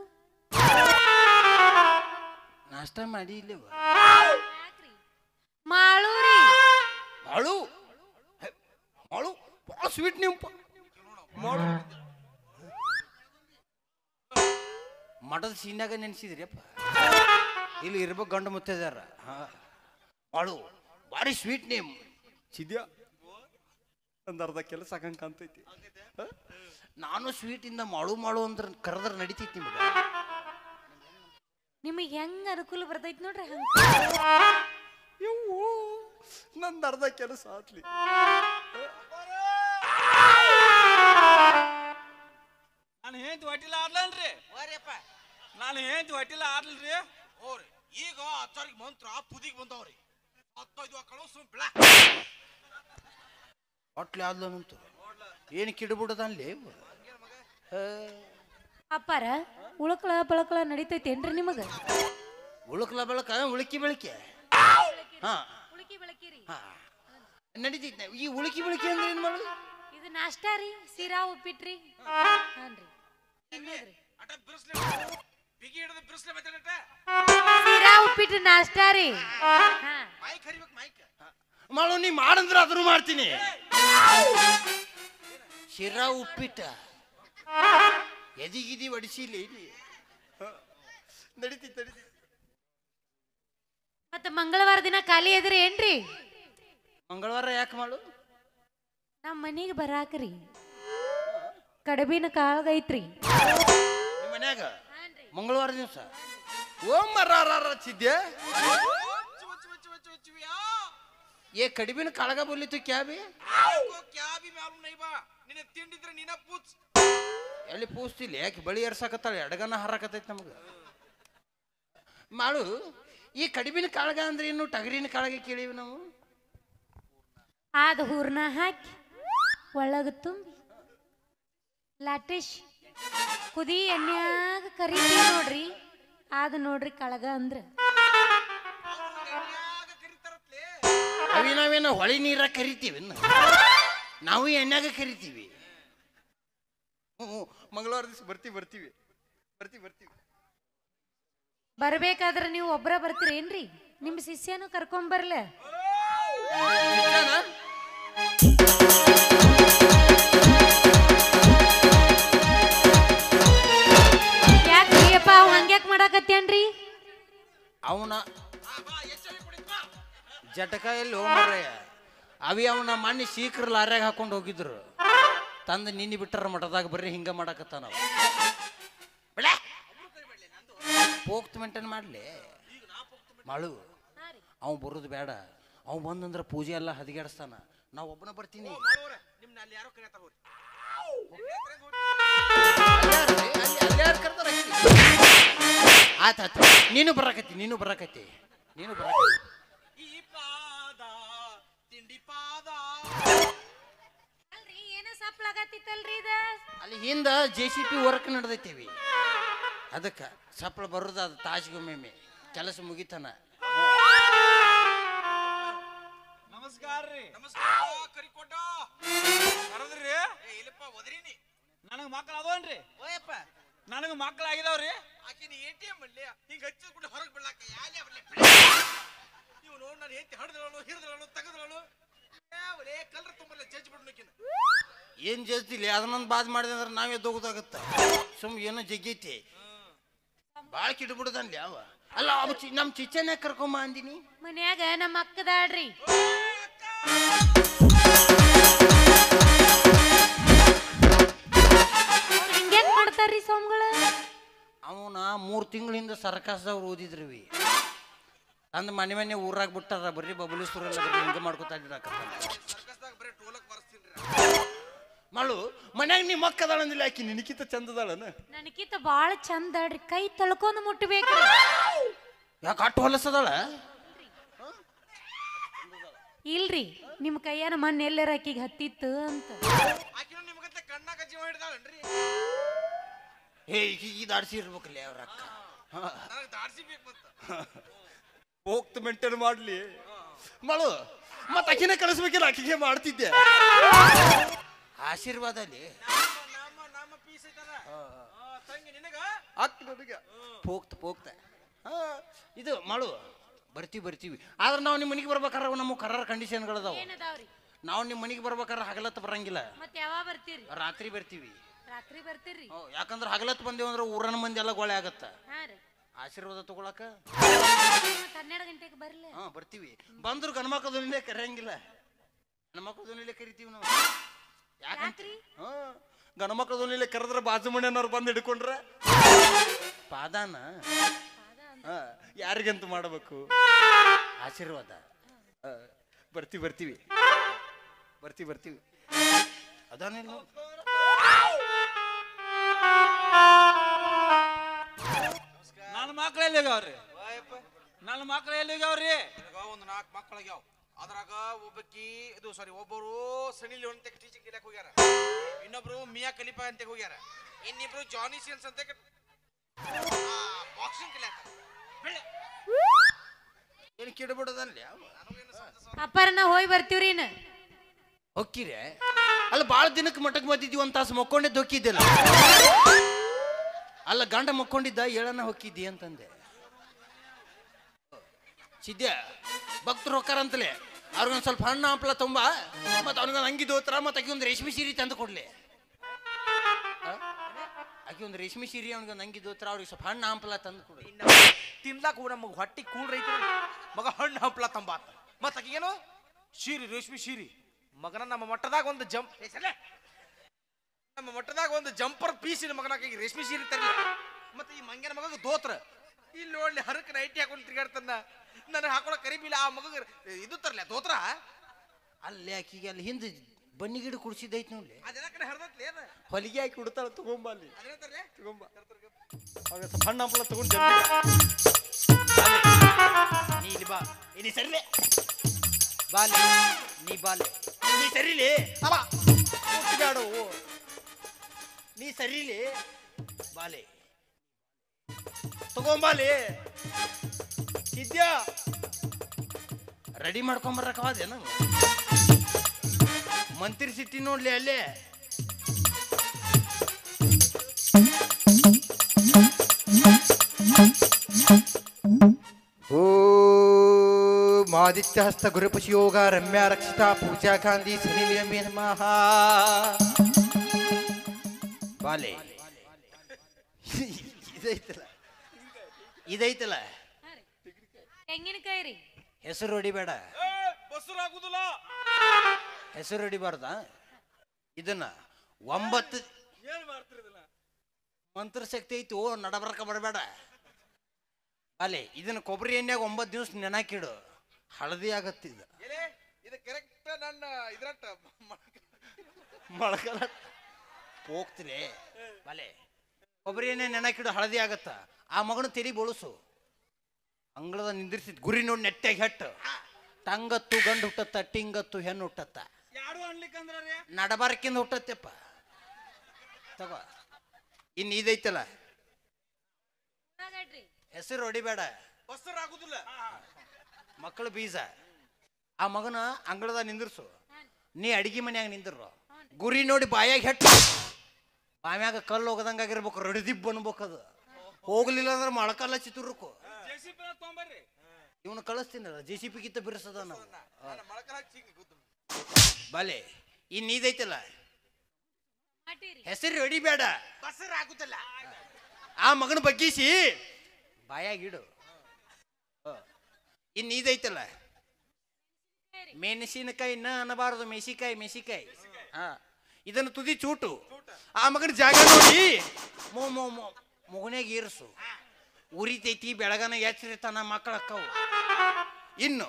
ನಾಷ್ಟ ಮಾಡಿ ಇಲ್ಲವ ಮಾಳು ರೀ ಮಾಳು ಮಾಳು ಭಾಳ ಸ್ವೀಟ್ ನೀವು ಮಾಡು ಮಠದ ಸೀನ್ಯಾಗ ನೆನ್ಸಿದ್ರಿಯಪ್ಪ ಇಲ್ಲಿ ಇರ್ಬೇಕು ಗಂಡು ಮುತ್ತಿದಾರ ಹಾ ಮಾಳು ಭಾರಿ ಸ್ವೀಟ್ ನೇಮ್ ಚಿದ್ಯಾ ಒಂದು ಅರ್ಧ ಕೆಲಸ ಆಗಂಗೆ ಕಾಣ್ತೈತಿ ನಾನು ಸ್ವೀಟಿಂದ ಮಾಡು ಮಾಡು ಅಂದ್ರೆ ಕರೆದ್ರೆ ನಡಿತೈತಿ ನಿಮಗೆ ನಿಮಗೆ ಹೆಂಗ ಅನುಕೂಲ ಬರ್ತೈತಿ ನೋಡ್ರಿ ಹಂಗ ಇವು ನಂದು ಅರ್ಧ ಕೆಲಸ ಆತ್ಲಿ ನಾನು ಹೇಳ್ತಿ ಹೊಟ್ಟಿಲ್ಲ ಆಡ್ಲನ್ರಿ ಓರಿಯಪ್ಪ ನಾನು ಹೇಳ್ತಿ ಹೊಟ್ಟಿಲ್ಲ ಆಡ್ಲ್ರಿ ಓರಿ ಈಗ ಅಚ್ಚಾರಿಗೆ ಮಂತ್ರ ಪುದಿಗೆ ಬಂದವ್ರಿ 15 ಕಳು ಸುಮ್ ಬಿಳ ಹೊಟ್ಲಿ ಆದ್ಲಂತು ಏನು ಕಿಡ್ಬಿಡದನ್ಲಿ ಅಪ್ಪಾರ ಉಳಕಳ ಬಳಕಳ ನಡಿತೈತೇನ್ರಿ ನಿಮಗ ಉಳುಕ್ಲ ಬೆಳಕ ಉಳುಕಿ ಬೆಳಕೆ ಹಾ ಉಳುಕಿ ಬೆಳಕಿರಿ ಹಾ ನಡೀತೈತಿ ಈ ಉಳುಕಿ ಬೆಳಕೆ ಅಂದ್ರೆ ಏನ್ ಮಾಡೋದು ಇದು ನಾಷ್ಟಾ ರೀ ಸಿರಾ ಉಪ್ಪಿಟ್ರಿ ಹಾನ್ರಿ ತಿನ್ನೋದ್ರಿ ಅಟ ಬಿರ್ಸ್ಲೆ ಬಿಗಿ ಹಿಡಿದು ಬಿರ್ಸ್ಲೆ ಮಾತಾಡಟ ಸಿರಾ ಉಪ್ಪಿಟ್ಟು ನಾಷ್ಟಾ ರೀ ಹಾ ಮೈಕ್ ಹರಿಬೇಕು ಮೈಕ್ ಮಾಡು ನೀ ಮಾಡಂದ್ರೆ ಅದನ್ನು ಮಾಡ್ತೀನಿ ಶಿರಾ ಉಪ್ಪಿಟ್ಟ ಎದಿಗಿದಿ ಒಡಿಸಿಲಿ ನಡೀತಿ ಮತ್ತ ಮಂಗಳವಾರ ದಿನ ಖಾಲಿ ಇದ್ರಿ ಏನ್ರಿ ಮಂಗಳವಾರ ಯಾಕೆ ಮಾಡು ನಮ್ಮ ಮನೆಗೆ ಬರಾಕ್ರಿ ಕಡಬಿನ ಕಾಳಗೈತ್ರಿ ನಿಮ್ಮ ಮನ್ಯಾಗ ಮಂಗಳವಾರ ದಿವಸ ಓ ಮರ ಚಿದ್ದೆ ಏ ಕಡಿಬಿನ ಕಾಳಗ ಬೋಲಿತ್ತು ಕ್ಯಾಬಿ ಕ್ಯಾ ಬಿ ಮಾಲೂಮ್ ನೈ ಬಾ ನಿನ್ನ ತಿಂಡಿದ್ರೆ ನೀನ ಪೂಚ್ ಎಲ್ಲಿ ಪೂಸ್ತಿಲ್ಲ ಯಾಕೆ ಬಳಿ ಎರ್ಸಾಕತ್ತಾಳೆ ಎಡಗನ ಹಾರಾಕತೈತಿ ನಮಗ ಮಾಡು ಈ ಕಡಿಬಿನ ಕಾಳಗ ಅಂದ್ರೆ ಏನು ಟಗರಿನ ಕಾಳಗ ಕೇಳಿವಿ ನಾವು ಆದ ಹೂರ್ನ ಹಾಕಿ ಒಳಗ ತುಂಬಿ ಲಾಟೇಶ್ ಕುದಿ ಎಣ್ಣ್ಯಾಗ ಕರಿತೀವಿ ನೋಡ್ರಿ ಆದ ನೋಡ್ರಿ ಕಳಗ ಅಂದ್ರ ನಾವೇನೋ ಹೊಳಿ ನೀರ ಕರಿತೀವಿ ನಾವು ಎಣ್ಣೆಗ ಕರಿತೀವಿ ಮಂಗಳವಾರ ದಿವಸ ಬರ್ತೀವಿ ಬರ್ಬೇಕಾದ್ರ ನೀವು ಒಬ್ರ ಬರ್ತೀರೇನ್ರಿ ನಿಮ್ ಶಿಷ್ಯನು ಕರ್ಕೊಂಬರ್ಲ ಯಾಕ್ರಿಯಪ್ಪ ಅವ್ ಹಂಗ್ಯಾಕ್ ಮಾಡಾಕತ್ತೇನ್ರಿ ಅವನ ಜಟಕ ಎಲ್ಲಿ ಹೋಮರಯ್ಯ ಅವಿ ಅವನ ಮಣ್ಣಿ ಶೀಕ್ರ ಲಾರ್ಯಾಗ ಹಾಕೊಂಡು ಹೋಗಿದ್ರು ತಂದು ನಿನ್ನೆ ಬಿಟ್ಟರ ಮಠದಾಗ ಬರ್ರಿ ಹಿಂಗ ಮಾಡಾಕತ್ತ ನಾವು ಪೋಕ್ತ್ ಮೇಂಟೈನ್ ಮಾಡ್ಲಿ ಮಾಳು ಅವ್ ಬರೋದು ಬೇಡ ಅವ್ ಬಂದಂದ್ರ ಪೂಜೆ ಎಲ್ಲ ಹದಿಗಾಡಿಸ್ತಾನ ನಾವ್ ಒಬ್ಬನ ಬರ್ತೀನಿ ನಿಮ್ನ ಅಲ್ಲಿ ಯಾರೋ ಕರೆಯತಾರ ಹೋರಿ ಆಯ್ತು ನೀನು ಬರಾಕತ್ತಿ ಈ ಪಾದ ತಿಂಡಿ ಪಾದ ಅಲ್ರಿ ಏನ ಸಪ್ಲಾಗತ್ತಿತ್ತಲ್ರಿ ಇದ ಅಲ್ಲಿ ಹಿಂದ JCP ವರ್ಕ್ ನಡೆದೈತಿವಿ ಅದಕ್ಕ ಸಪ್ಳ ಬರೋದು ಅದು ತಾಜ್ಗೊಮ್ಮೆ ಕೆಲಸ ಮುಗಿತಾನ ನಮಸ್ಕಾರ ರೀ ನಮಸ್ಕಾರ ಕರಿಕೊಂಡ ಕರದ್ರಿ ಇಲ್ಲಪ್ಪ ಒದರಿನಿ ನನಗೆ ಮಕ್ಕಳು ಅದವನ್ರಿ ಓಯಪ್ಪ ನನಗೆ ಮಕ್ಕಳು ಆಗಿದಾವ್ರಿ ಆಕಿನ ATM ಅಲ್ಲಿ ಹಿಂಗ ಹಚ್ಚಿದ್ಬಿಟ್ಟು ಹೊರಗೆ ಬಿಡ್ಲಾಕ ಯಾಲೇ ಬರ್ಲಿ ನೀವು ನೋಡ್ ನಾನು ಹೆಂತಿ ಹಿಡಿದಳು ತೆಗೆದಳು ಯಾವಲೇ ಕಲ್ರ ತುಂಬಲ್ಲ ಜಜ್ಜಿ ಬಿಡ್ನಕಿನ ಏನ್ ಜಲ್ತಿಲ್ಲ ಅದನ್ನೊಂದು ಬಾದ್ ಮಾಡಿದೆ ಅಂದ್ರೆ ನಾವೇ ದೋಗುದಾಗತ್ತ ಸುಮ್ ಏನೋ ಜಗ್ಗೈತಿ ಬಾಳ ಕಿಡ್ಬಿಡುದನ್ಲಿ ಅವ ಅಲ್ಲ ಅವ ನಮ್ ಚಿಚ್ಚನ್ಯಾಗ ಕರ್ಕೊಂಬ ಅಂದಿನಿ ಮನ್ಯಾಗ ನಮ್ಮ ಅಕ್ಕದಾಡ್ರಿ ತಿಂಗಳಿಂದ ಸರ್ಕಾಸದವ್ರು ಓದಿದ್ರಿವಿ ಅಂದ್ ಮನೆ ಊರಾಗ ಬಿಟ್ಟಾರ ಬರ್ರಿ ಬಬಲೇಶ್ವರೆಲ್ಲ ಬರ್ರಿ ಹಿಂಗೆ ಮಾಡ್ಕೊತಾ ಸರ್ಕಸ್ದಾಗ ಬರೀ ಟೋಲಕ್ ಬರ್ಸ್ತೀನಿ ಮಾಡು ಮನ್ಯಾಗ ನಿಮ್ಮ ಮಕ್ಕ ಅದಾಳಂದಿಲ್ಲ ಆಕಿ ನಿನಕಿತ ಚಂದದಾಳನ ನನಗಿಂತ ಬಾಳ ಚಂದ ಅಡ್ರಿ ಕೈ ತಳ್ಕೊಂಡ್ ಮುಟ್ಬೇಕು ಯಾಕೆ ಅಟ್ಟು ಹೊಲಸದಾಳ ಇಲ್ರಿ ನಿಮ್ ಕೈಯಾನ ಮಣ್ಣು ಎಲ್ಲರ ಆಕಿಗೆ ಹತ್ತಿತ್ತು ಅಂತ ಆಕಿನೂ ನಿಮ್ಗಂತ ಕಣ್ಣಾಗ ಜೀವ ಹಿಡ್ದಾಳನ್ರಿ ಹೇ ಈಗ ದಾಡ್ಸಿ ಇರ್ಬೇಕಲ್ಲ ಅವ್ರ ಅಕ್ಕ ನನಗೆ ದಾಡ್ಸಿ ಬೇಕು ಮತ್ತ ಹೋಗ್ತು ಮೇಂಟೈನ್ ಮಾಡ್ಲಿ ಮಾಡು ಮತ್ತ ಆಕಿನ ಕಳಿಸ್ಬೇಕಿಲ್ಲ ಆಕಿಗೆ ಮಾಡ್ತಿದ್ದೆ ಆಶೀರ್ವಾದ ಅಲ್ಲಿ ನಮ್ಮ ಪೀಸ್ ಐತಲ್ಲ ತಂಗಿ ನಿನಗ ಅಕ್ಕ ನನಗೆ ಹೋಗ್ತ ಇದು ಮಾಡು ಬರ್ತೀವಿ ಆದ್ರೆ ನಾವು ನಿಮ್ಮ ಮನೆಗೆ ಬರ್ಬೇಕಾದ್ರೆ ನಮ್ಮ ಕರಾರ ಕಂಡೀಷನ್ಗಳದಾವ ಏನದಾವ್ರಿ ನಾವು ನಿಮ್ಮ ಮನೆಗೆ ಬರ್ಬೇಕಾದ್ರೆ ಹಗಲತ್ತು ಬರಂಗಿಲ್ಲ ಮತ್ತೆ ಯಾವಾಗ ಬರ್ತೀರಿ ರಾತ್ರಿ ಬರ್ತೀವಿ ರಾತ್ರಿ ಬರ್ತೀರಿ ಯಾಕಂದ್ರೆ ಹಗಲತ್ತು ಬಂದೇವು ಅಂದ್ರೆ ಊರನ ಮಂದಿ ಎಲ್ಲ ಗೋಳೆ ಆಗತ್ತ ಹಾ ರೀ ಆಶೀರ್ವಾದ ತಗೊಳಕ 12 ಗಂಟೆಗೆ ಬರ್ಲಿ ಬರ್ತೀವಿ ಬಂದ್ರು ಗಣಮಕ್ಕದೊಂದಿಲ್ಲೇ ಕರೆಯಂಗಿಲ್ಲ ಗಣಮಕ್ಕದೊಂದಿಲ್ಲೇ ಕರಿತೀವಿ ನಾವು ಯಾಕ್ರಿ ಗಣಮಕ್ಕದೊಂದಿಲ್ಲೇ ಕರೆದ್ರೆ ಬಾಜು ಮನೆಯವ್ರು ಬಂದು ಹಿಡ್ಕೊಂಡ್ರ ಪಾದಾನ ಯಾರಿಗಂತ ಮಾಡಬೇಕು ಆಶೀರ್ವಾದ ಬರ್ತೀವಿ ಅದಾನಿಲ್ಲ ನನ್ನ ಮಕ್ಳು ಎಲ್ಲಿಗಾವ್ರಿ ನನ್ನ ಮಕ್ಳು ಎಲ್ಲಿಗಾವ್ರಿ ನನಗ ಒಂದು 4 ಮಕ್ಕಳಾಗ್ಯಾವ ಅದ್ರಾಗ ಒಬ್ಬರು ಸನಿ ಲಿಯೋನ್ ಅಂತ ಟೀಚಿಂಗ್ ಕಲಿಯಕ್ ಹೋಗ್ಯಾರ ಇನ್ನೊಬ್ರು ಮಿಯಾ ಕಲಿಪಾ ಅಂತ ಹೋಗ್ಯಾರ ಇನ್ನಿಬ್ರು ಜಾನಿ ಸೀನ್ಸ್ ಅಂತ ಬಾಕ್ಸಿಂಗ್ ಕಲಿಯಾಕ ಏನು ಕಿಡಬಿಡೋದಲ್ಲಿ ಅಪ್ಪಾರ ನಾ ಹೋಗಿ ಬರ್ತೀವ್ರಿ ಇನ್ನ ಹೊಕ್ಕಿರೆ ಅಲ್ಲ ಭಾಳ ದಿನಕ್ಕೆ ಮಠಕ್ಕೆ ಬಂದಿದ್ವಿ ಒಂದು ತಾಸು ಮಕ್ಕೊಂಡಿದ್ದು ಹೊಕ್ಕಿದ್ದಿಲ್ಲ ಅಲ್ಲ ಗಂಡ ಮಕ್ಕೊಂಡಿದ್ದ ಏಳನ್ನ ಹೊಕ್ಕಿದ್ದಿ ಅಂತಂದೆ ಸಿದ್ಯ ಭಕ್ತರು ಹೊಕ್ಕಾರಂತಲೇ ಅವ್ರಿಗೊಂದು ಸ್ವಲ್ಪ ಹಣ್ಣು ಹಂಪಲ ತುಂಬ ಮತ್ತು ಅವ್ನಿಗೊಂದು ಅಂಗಿ ದೋತ್ರ ಮತ್ತು ಆಕಿ ಒಂದು ರೇಷ್ಮೆ ಸೀರೆ ತಂದು ಕೊಡ್ಲಿ ಆಕಿ ಒಂದು ರೇಷ್ಮೆ ಸೀರೆ ಅವ್ನಿಗೊಂದು ಅಂಗಿ ದೋತ್ರ ಅವ್ರಿಗೆ ಸ್ವಲ್ಪ ಹಣ್ಣು ಹಂಪಲ ತಂದು ಕೊಡ್ಲಿ ತಿನ್ಲಾಕ ನಮಗ ಹೊಟ್ಟಿ ಕೂಲ್ ರೈತ ಮಗ ಹಣ್ಣು ಹಂಪ್ಲ ತಂಬಾತ ಮತ್ತ ಆಕಿಗೇನು ಶೀರಿ ರೇಷ್ಮೆ ಶೀರಿ ಮಗನ ನಮ್ಮ ಮಟ್ಟದಾಗ ಒಂದು ಜಂಪರ್ ಪೀಸಿನ ಮಗನಾಗಿ ರೇಷ್ಮೆ ಸೀರೆ ತರಲಿ ಮತ್ತೆ ಈ ಮಂಗ್ಯನ ಮಗ ದೋತ್ರ ಇಲ್ಲಿ ನೋಡ್ಲಿ ಹರಕ ನೈಟಿ ಹಾಕೊಂಡು ತಿರ್ಗಾಡ್ತನ್ನ ನನಗೆ ಹಾಕೊಳಕ್ ಕರಿಬಿಲ್ಲ ಆ ಮಗ ಇದು ತರ್ಲಿ ದೋತ್ರ ಅಲ್ಲಿ ಆಕಿಗೆ ಅಲ್ಲಿ ಹಿಂದೆ ಬನ್ನಿ ಗಿಡ ಕುಡಿಸಿದ್ದೈತಿ ನೋಡ್ಲಿ ಅದೆಲ್ಲ ಕಡೆ ಹರಿದತ್ಲಿ ಅದ ಹೊಲಿಗೆ ಹಾಕಿ ಹುಡ್ತಾಳ ತಗೊಂಬ ಅಲ್ಲಿ ಅದೇನ ತರ್ಲಿ ತಗೊಂಬ ಅವಾಗ ಸ್ವಲ್ಪ ಹಣ್ಣು ಹಂಪಲ ತಗೊಂಡು ನೀ ಇಲ್ಲಿ ಬಾ ನೀ ಸರಿಲೆ ಬಾಲಿ ನೀ ಸರಿಲಿ ಅಲ್ಲ ಕೂತ್ಗಾಡು ನೀ ಸರಿಲಿ ಬಾಲೆ ತಗೊಂಬಾಲಿ ಇದ್ಯಾ ರೆಡಿ ಮಾಡ್ಕೊಂಬರ್ರಕವಾದೇನು ಮಂತ್ರಿ ಸಿಟ್ಟಿ ನೋಡ್ಲಿ ಅಲ್ಲೇ ಆದಿತ್ಯ ಹಸ್ತ ಗುರುಪಶಿಯೋಗ ರಮ್ಯಾ ರಕ್ಷಿತಾ ಪೂಜಾ ಗಾಂಧಿ ಸನಿಲಿಯಮೇ ನಮಃ ಬಾಲೆ ಇದೈತಲ್ಲ ತೆಂಗಿನಕಾಯಿ ರೀ ಹೆಸರು ಹೊಡಿಬೇಡ ಬಸ್ರಾಗುದಿಲ್ಲ ಹೆಸರು ಹೊಡಿಬಾರ್ದ ಇದನ್ನ 9 ಏನ್ ಮಾಡ್ತೀರಿ ಇದನ್ನ ಮಂತ್ರ ಶಕ್ತಿ ಐತಿ ಓ ನಡಬರ್ಕ ಬರಬೇಡ ಅಲೆ ಇದನ್ನ ಕೊಬ್ಬರಿ ಎಣ್ಣೆಗೆ 9 ದಿವಸ ನೆನಾಕಿಡು ಹಳದಿ ಆಗತ್ತಿದ ಇದು ಕರೆಕ್ಟ್ ನನ್ನ ಇದ್ರಟ್ಟ ಮೊಳಕಲ ಹೋಗ್ತಿಲೆ ಬಲೆ ಕೊಬ್ಬರಿ ಎಣ್ಣೆ ನೆನಾಕಿಡು ಹಳದಿ ಆಗತ್ತ ಆ ಮಗನ ತಲೆ ಬೋಳಿಸು ಅಂಗಳದ ನಿಂದಿರ್ಸಿದ್ ಗುರಿ ನೋಡಿ ನೆಟ್ಟಾಗಿ ಹೆಟ್ಟು ಟಂಗತ್ತು ಗಂಡು ಹುಟ್ಟತ್ತ ಟಿಂಗತ್ತು ಹೆಣ್ಣು ಹುಟ್ಟತ್ತ ಯಾರು ಅನ್ಲಿಕ್ಕಂದ್ರೆ ನಡಬಾರಕಿಂದ ಹುಟ್ಟತ್ತಪ್ಪ ತಗೋ ಇನ್ನು ಇದೈತಲ್ಲ ಹೆಸರು ಹೊಡಿಬೇಡ ಬಸ್ರಾಗುದಿಲ್ಲ ಮಕ್ಕಳು ಬೀಜ ಆ ಮಗನ ಅಂಗಳದ ನಿಂದಿರ್ಸು ನೀ ಅಡಿಗೆ ಮನ್ಯಾಗ ನಿಂದಿರು ಗುರಿ ನೋಡಿ ಬಾಯಾಗ ಹೆಟ್ಟು ಬಾಮ್ಯಾಗ ಕಲ್ಲು ಹೋಗದಂಗಾಗಿರ್ಬೇಕು ರಡಿದಿಬ್ಬ ಅನ್ಬೇಕದು ಹೋಗ್ಲಿಲ್ಲ ಅಂದ್ರೆ ಮೊಳಕಲ್ಲ ಚಿತ್ತೂರ್ಕು ಇವನು ಕಳಿಸ್ತೀನಲ್ಲ JCP ಗಿತ್ತ ಬಿರ್ಸದ ನಾವು ಬಲೆ ಇನ್ನು ಇದೈತಲ್ಲ ಹೆಸರು ಹೊಡಿಬೇಡ ಬಸ್ರಾಗುದಿಲ್ಲ ಆ ಮಗನ ಬಗ್ಗಿಸಿ ಬಾಯಾಗಿಡು ಇನ್ನು ಇದೈತಲ್ಲ ಮೆಣಸಿನಕಾಯಿ ಅನ್ನಬಾರದು ಮೆಸಿಕಾಯಿ ಹಾ ಇದನ್ನು ತುದಿ ಚೂಟು ಆ ಮಗನ ಜಾಗ ನೋಡಿ ಮಗನ್ಯಾಗ ಏರಿಸು ಉರಿತೈತಿ ಬೆಳಗನ ಎಚ್ಚರಿತಾನ ಮಕ್ಕಳ ಅಕ್ಕವು. ಇನ್ನು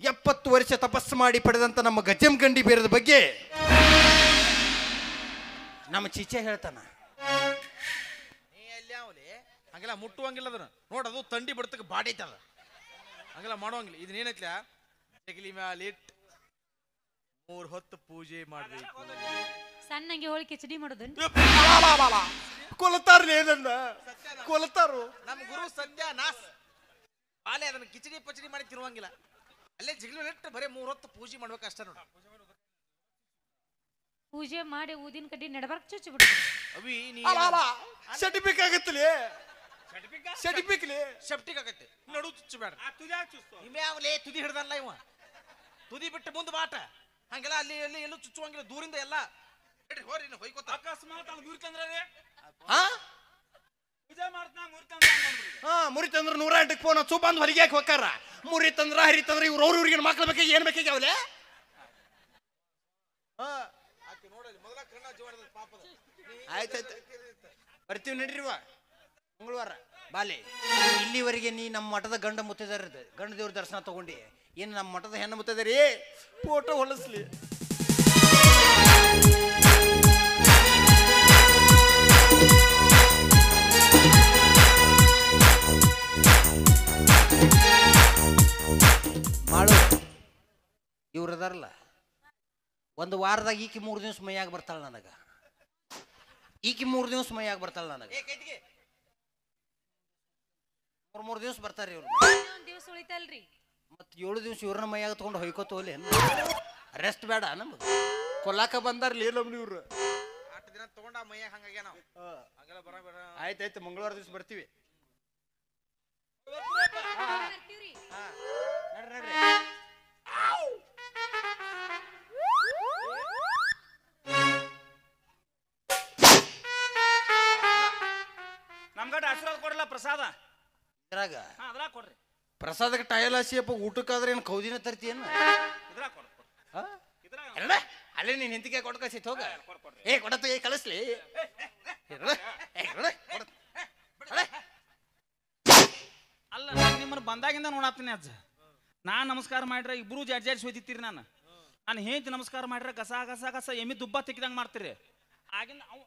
70 ವರ್ಷ ತಪಸ್ಸು ಮಾಡಿ ಪಡೆದಂತ ನಮ್ಮ ಗಜಂಗಂಡಿ ಬೇರದ ಬಗ್ಗೆ ನಮ್ಮ ಚಿಚ್ಚೆ ಹೇಳ್ತಾನ. ನೀ ಎಲ್ಲಿ ಅವಲಿ ಹಂಗೆಲ್ಲ ಮುಟ್ಟುವಂಗಿಲ್ಲ ಅದನ್ನ ನೋಡದು ತಂಡಿ ಬಿಡ್ತಕ್ಕೆ ಬಾಡಿ ಐತದ ಹಂಗೆಲ್ಲ ಮಾಡುವಂಗಿಲ್ಲ. ಇದನ್ನೇನೈತ್ಲ ಜಗಲಿ ಮ್ಯಾಲಿಟ್ 3 ಹೊತ್ತು ಪೂಜೆ ಮಾಡ್ಬೇಕು. ಸಣ್ಣಂಗೆ ಹೋಳಿ ಕಿಚಡಿ ಮಾಡೋದನ್ ಕೊಲತಾರ್ಲಿ ಏನಂದ ಕೊಲತಾರು. ನಮ್ಮ ಗುರು ಸದ್ಯ ನಾಸ್ ಬಾಲೆ ಅದನ್ನ ಕಿಚಡಿ ಪಚಡಿ ಮಾಡಿ ತಿರುವಂಗಿಲ್ಲ. ಅಲ್ಲೇ ಜಗಲಿ ಮ್ಯಾಲಿಟ್ ಬರೀ 3 ಹೊತ್ತು ಪೂಜೆ ಮಾಡ್ಬೇಕು ಅಷ್ಟ ನೋಡು. ಪೂಜೆ ಮಾಡಿ ಊದಿನ ಕಡ್ಡಿ ನಡಬರ್ಕ್ ಚುಚ್ಚಿ ಬಿಡು. ಅವಿ ನೀ ಸರ್ಟಿಫಿಕೇಟ್ ಆಗತ್ತಲಿ ಸರ್ಟಿಫಿಕೇಟ್ ಸೆಪ್ಟಿಕ್ ಆಗತ್ತೆ ನಡು ಚುಚ್ಚು ಬೇಡ. ನಿಮ್ಮೆ ಅವಲೇ ತುದಿ ಹಿಡ್ದಲ್ಲ ಇವ ತುದಿ ಬಿಟ್ಟು ಮುಂದೆ ಬಾಟ ಹಂಗೆಲ್ಲ ಅಲ್ಲಿ ಅಲ್ಲಿ ಎಲ್ಲೂ ಚುಚ್ಚುವಂಗಿಲ್ಲ ದೂರಿಂದ ಎಲ್ಲ ಹೋರಿ ಹೊಯ್ಕೋತ. ಅಕಸ್ಮಾತ್ ಅವ್ನು ಮುರಿತಂದ್ರೆ ಪೂಜೆ ಮಾಡ್ತಾನ ಮುರಿತಂದ್ರ 108 ಫೋನ್ ಸುಬಂದ್ ಹೊಲಿಗೆ ಹಾಕಿ ಹೋಗಾರ. ಮುರಿತಂದ್ರ ಹರಿತಂದ್ರ ಇವ್ರು ಅವ್ರಿಗೆ ಮಕ್ಳು ಬೇಕಾಗಿ ಏನ್ ಬೇಕಾಗ್ಯಾವಲೆ. ಆಯ್ತಾಯ್ತು ಬರ್ತೀವಿ ನಡ್ರಿವ ಮಂಗಳವಾರ ಬಾಲೆ. ಇಲ್ಲಿವರೆಗೆ ನೀ ನಮ್ಮ ಮಠದ ಗಂಡ ಮುತ್ತಿದಾರ ಗಂಡ ದೇವ್ರ ದರ್ಶನ ತಗೊಂಡಿ. ಏನು ನಮ್ಮ ಮಠದ ಹೆಣ್ಣು ಮುತ್ತಿದಾರಿ ಫೋಟೋ ಹೊಲಸ್ಲಿ. ಮಾಡು ಇವ್ರು ಅದಾರಲ್ಲ ಒಂದು ವಾರದಾಗ ಈಕಿ 3 ದಿವಸ ಮೈಯಾಗ ಬರ್ತಾಳ ನನಗ. ಈಕಿ 3 ದಿವಸ ಮೈಯಾಗ ಬರ್ತಾಳ ನನಗ. 3 ದಿವಸ ಬರ್ತಾರ ಇವ್ರು. ದಿವಸ ಉಳಿತಲ್ರಿ ಮತ್ 7 ದಿವಸ ಇವ್ರನ್ನ ಮೈಯಾಗ ತಗೊಂಡು ಹೊಯ್ಕೋತ ಹೋಗ್ಲಿ ರೆಸ್ಟ್ ಬೇಡ ನಮ್ಗೆ. ಕೊಲ್ಲಾಕ ಬಂದಾರ್ಲಿ ನಮ್ದು ಇವ್ರು. 8 ದಿನ ತಗೊಂಡ ಮೈಯಾಗ ಹಂಗಾಗ್ಯ ನಾವು ಹಂಗೆಲ್ಲ ಬರಬೇಡ. ಆಯ್ತಾಯ್ತು ಮಂಗಳವಾರ ದಿವಸ ಬರ್ತೀವಿ. ನಮ್ಗಟ್ಟ ಆಶೀರ್ವಾದ ಕೊಡಲ್ಲ ಪ್ರಸಾದ ಇದ್ರಾಗ ಅದ್ರಾಗ ಕೊಡ್ರಿ. ಪ್ರಸಾದಕ್ಕೆ ಟಯಲ್ ಹಸಿಯಪ್ಪ ಊಟಕ್ಕಾದ್ರೆ ಏನು ಕೌದಿನ ತರ್ತೀಯನ್ನ ಇದ್ರಾಗ ಕೊಡ್ರಿ ಅಲ್ಲೇ ನೀನ್ ಹಿಂತಿಗೆ ಕೊಟ್ಟು ಕಳ್ಸಿತ್ ಹೋಗ. ಏ ಕೊಡತ್ತ ಏ ಕಳಿಸ್ಲಿ ಅಲ್ಲ ನಾನು ನಿಮ್ಮನ್ನ ಬಂದಾಗಿಂದ ನೋಡತ್ತೀನಿ ಅಜ್ಜ. ನಾನ್ ನಮಸ್ಕಾರ ಮಾಡ್ರೆ ಇಬ್ರು ಜಡ್ಜ್ ಹೋಯ್ತಿರ್ತೀರಿ. ನಾನು ಹೇಳ್ತಿ ನಮಸ್ಕಾರ ಮಾಡ್ರೆ ಕಸ ಕಸ ಕಸ ಎಮ್ಮಿ ದುಬ್ಬ ತೆಕ್ಕಿದಂಗೆ ಮಾಡ್ತೀರಿ. ಆಗಿಂದ ಅವ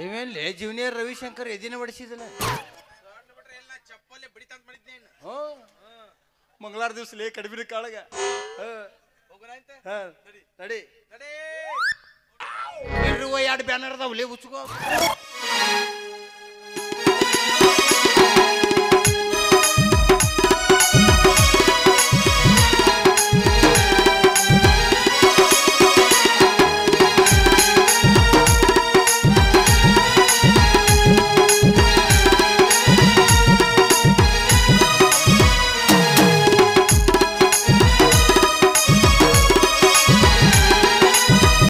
ಇವೇನ್ಲೇ ಜೂನಿಯರ್ ರವಿಶಂಕರ್ ಎದಿನ ಬಡಿಸಿದಲ್ಲ. ಚಪ್ಪಲೆ ಬಿಡಿತಂತ ಮಾಡಿದ್ನೆ ಮಂಗಳವಾರ ದಿವಸ ಲೇ ಕಡಿಮೆ ಕಾಳಗ ನಡಿ ಇರುವ 2 ಬ್ಯಾನರ್ ಅದಾವಲೇ ಉಚ್ಕೋ.